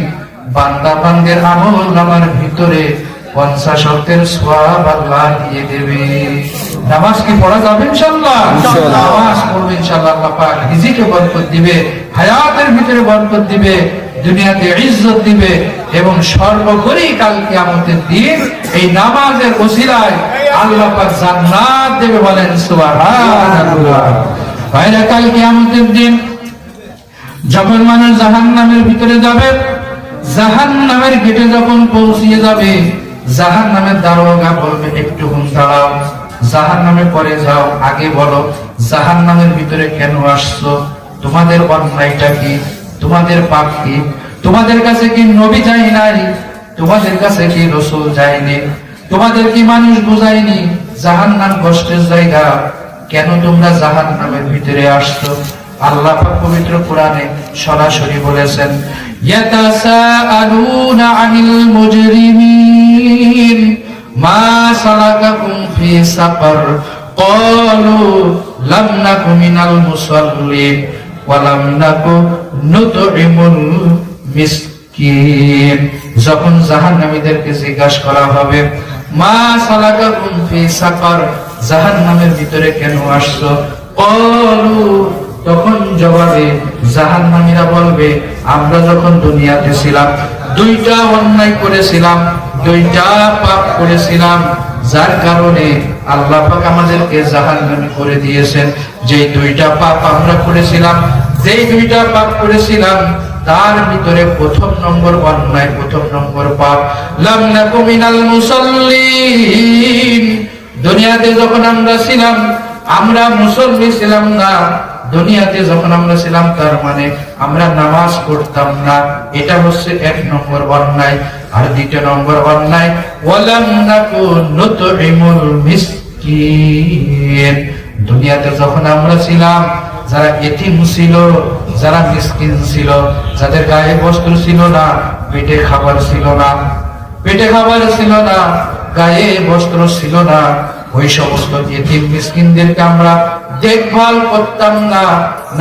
Speaker 1: বান্দা বান্দির আমল নামার ভিতরে 50 ওয়াক্তের সওয়াব আল্লাহ দিয়ে দেবে। নামাজ কি পড়া যাবে ইনশাআল্লাহ? নামাজ পড়বে ইনশাআল্লাহ। আল্লাহ পাক রিজিকে বরকত দিবে, হায়াতের ভিতরে বরকত দিবে, দুনিয়াতে ইজ্জত দিবে, এবং সর্বোপরি কাল কিয়ামতের দিন এই নামাজের ওসিলায় আল্লাহ পাক জান্নাত দেবে। বলেন সুবহানাল্লাহ। ভাইরা, কাল কিয়ামতের দিন যখন মানুষ জাহান্নামের ভিতরে যাবে, জাহান্নামের গেটে যখন পৌঁছিয়ে যাবে, জাহান্নামের দারোগা বলবে, একটু দাঁড়াও, জাহান্নামে পরে যাও, আগে বলো জাহান্নামের ভিতরে কেন আসছো, তোমাদের অন্যায়টা কি, তোমাদের পাপ কি, তোমাদের কাছে কি নবী যায় নাই, তোমাদের কাছে কি রাসূল যায়নি, তোমাদের কি মানুষ বুঝায়নি জাহান্নাম কষ্টের জায়গা, কেন তোমরা জাহান্নামের ভিতরে আসছো? আল্লাহ পাক পবিত্র কোরআনে সরাসরি বলেছেন, ইয়াতাসাআলুনা আনিল মুজরিমিন মা সালাকাকুম ফি সাকার ক্বালু লাম নাকু মিনাল মুসাল্লিন ওয়া লাম নাকু নুতইমুল মিসকিন। যখন জাহান্নামীদেরকে জিজ্ঞাসা করা হবে, মা সালাকাকুম ফি সাকার, জাহান্নামের ভিতরে কেন আসছো? ক্বালু, তখন জবাবে জাহান্নামীরা বলবে, আমরা যখন দুনিয়াতে ছিলাম 2টা অন্যায় করেছিলাম, 2টা পাপ করেছিলাম, যার কারণে আল্লাহ পাক আমাদেরকে জাহান্নামী করে দিয়েছেন। যে 2টা পাপ আমরা করেছিলাম, যেই 2টা পাপ করেছিলাম, তার ভিতরে 1 নম্বর অন্যায়, 1 নম্বর পাপ, লাম নাকু মিনাল মুসাল্লিন। দুনিয়াতে যখন আমরা ছিলাম, আমরা মুসল্লি ছিলাম না। দুনিয়াতে যখন আমরা ছিলাম, তার মানে আমরা নামাজ পড়তাম না, এটা হচ্ছে 1 নম্বর অন্যায়। আর 2 নম্বর অন্যায়, ওয়ালাম নাকু নুতইমুল মিসকিন। দুনিয়াতে যখন আমরা ছিলাম, যারা এতিম ছিল, যারা মিসকিন ছিল, যাদের গায়ে বস্ত্র ছিল না, পেটে খাবার ছিল না, গায়ে বস্ত্র ছিল না, ওই সমস্ত এতিম মিসকিনদেরকে আমরা দেখভাল করতাম না।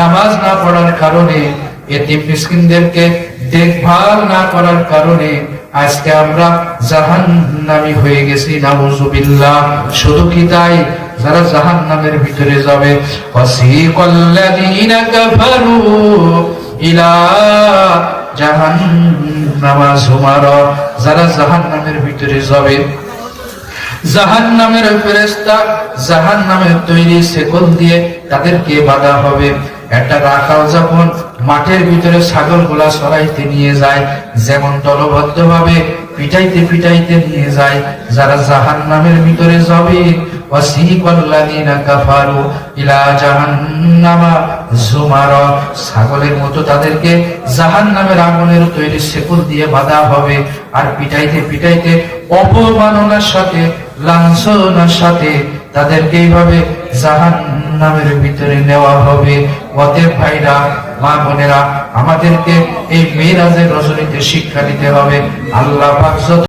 Speaker 1: নামাজ না পড়ার কারণে, এতিম মিসকিনদেরকে দেখভাল না করার কারণে আজকে আমরা জাহান্নামী হয়ে গেছি, নাউযুবিল্লাহ। শুধু কি তাই, যারা জাহান্নামের ভিতরে যাবে, ওয়াসিকাল্লাযীনা কাফারু ইলা জাহান্নামা যুমারা, যারা জাহান্নামের ভিতরে যাবে, জাহান্নামের ফেরেশতা জাহান্নামের তৈরি শেকল দিয়ে তাদেরকে বাঁধা হবে। একটা রাখাল যখন মাঠের ভিতরে ছাগলগুলা সরাইতে নিয়ে যায়, যেমন দলবদ্ধ ভাবে পিটাইতে পিটাইতে নিয়ে যায়, যারা জাহান্নামের ভিতরে যাবে, ওয়াসিকাল্লাযীনা কাফারু ইলা জাহান্নামা যুমারা, ছাগলের মতো তাদেরকে জাহান্নামের আগুনের তৈরি শেকল দিয়ে বাঁধা হবে। আর পিটাইতে পিটাইতে অপমাননার সাথে, লাঞ্ছনার সাথে তাদেরকে এইভাবে জাহান্নামের ভিতরে নেওয়া হবে। অতএব ভাইরা, মা বোনেরা, আমাদেরকে এই মেরাজের রজনীতে শিক্ষা দিতে হবে। আল্লাহ পাক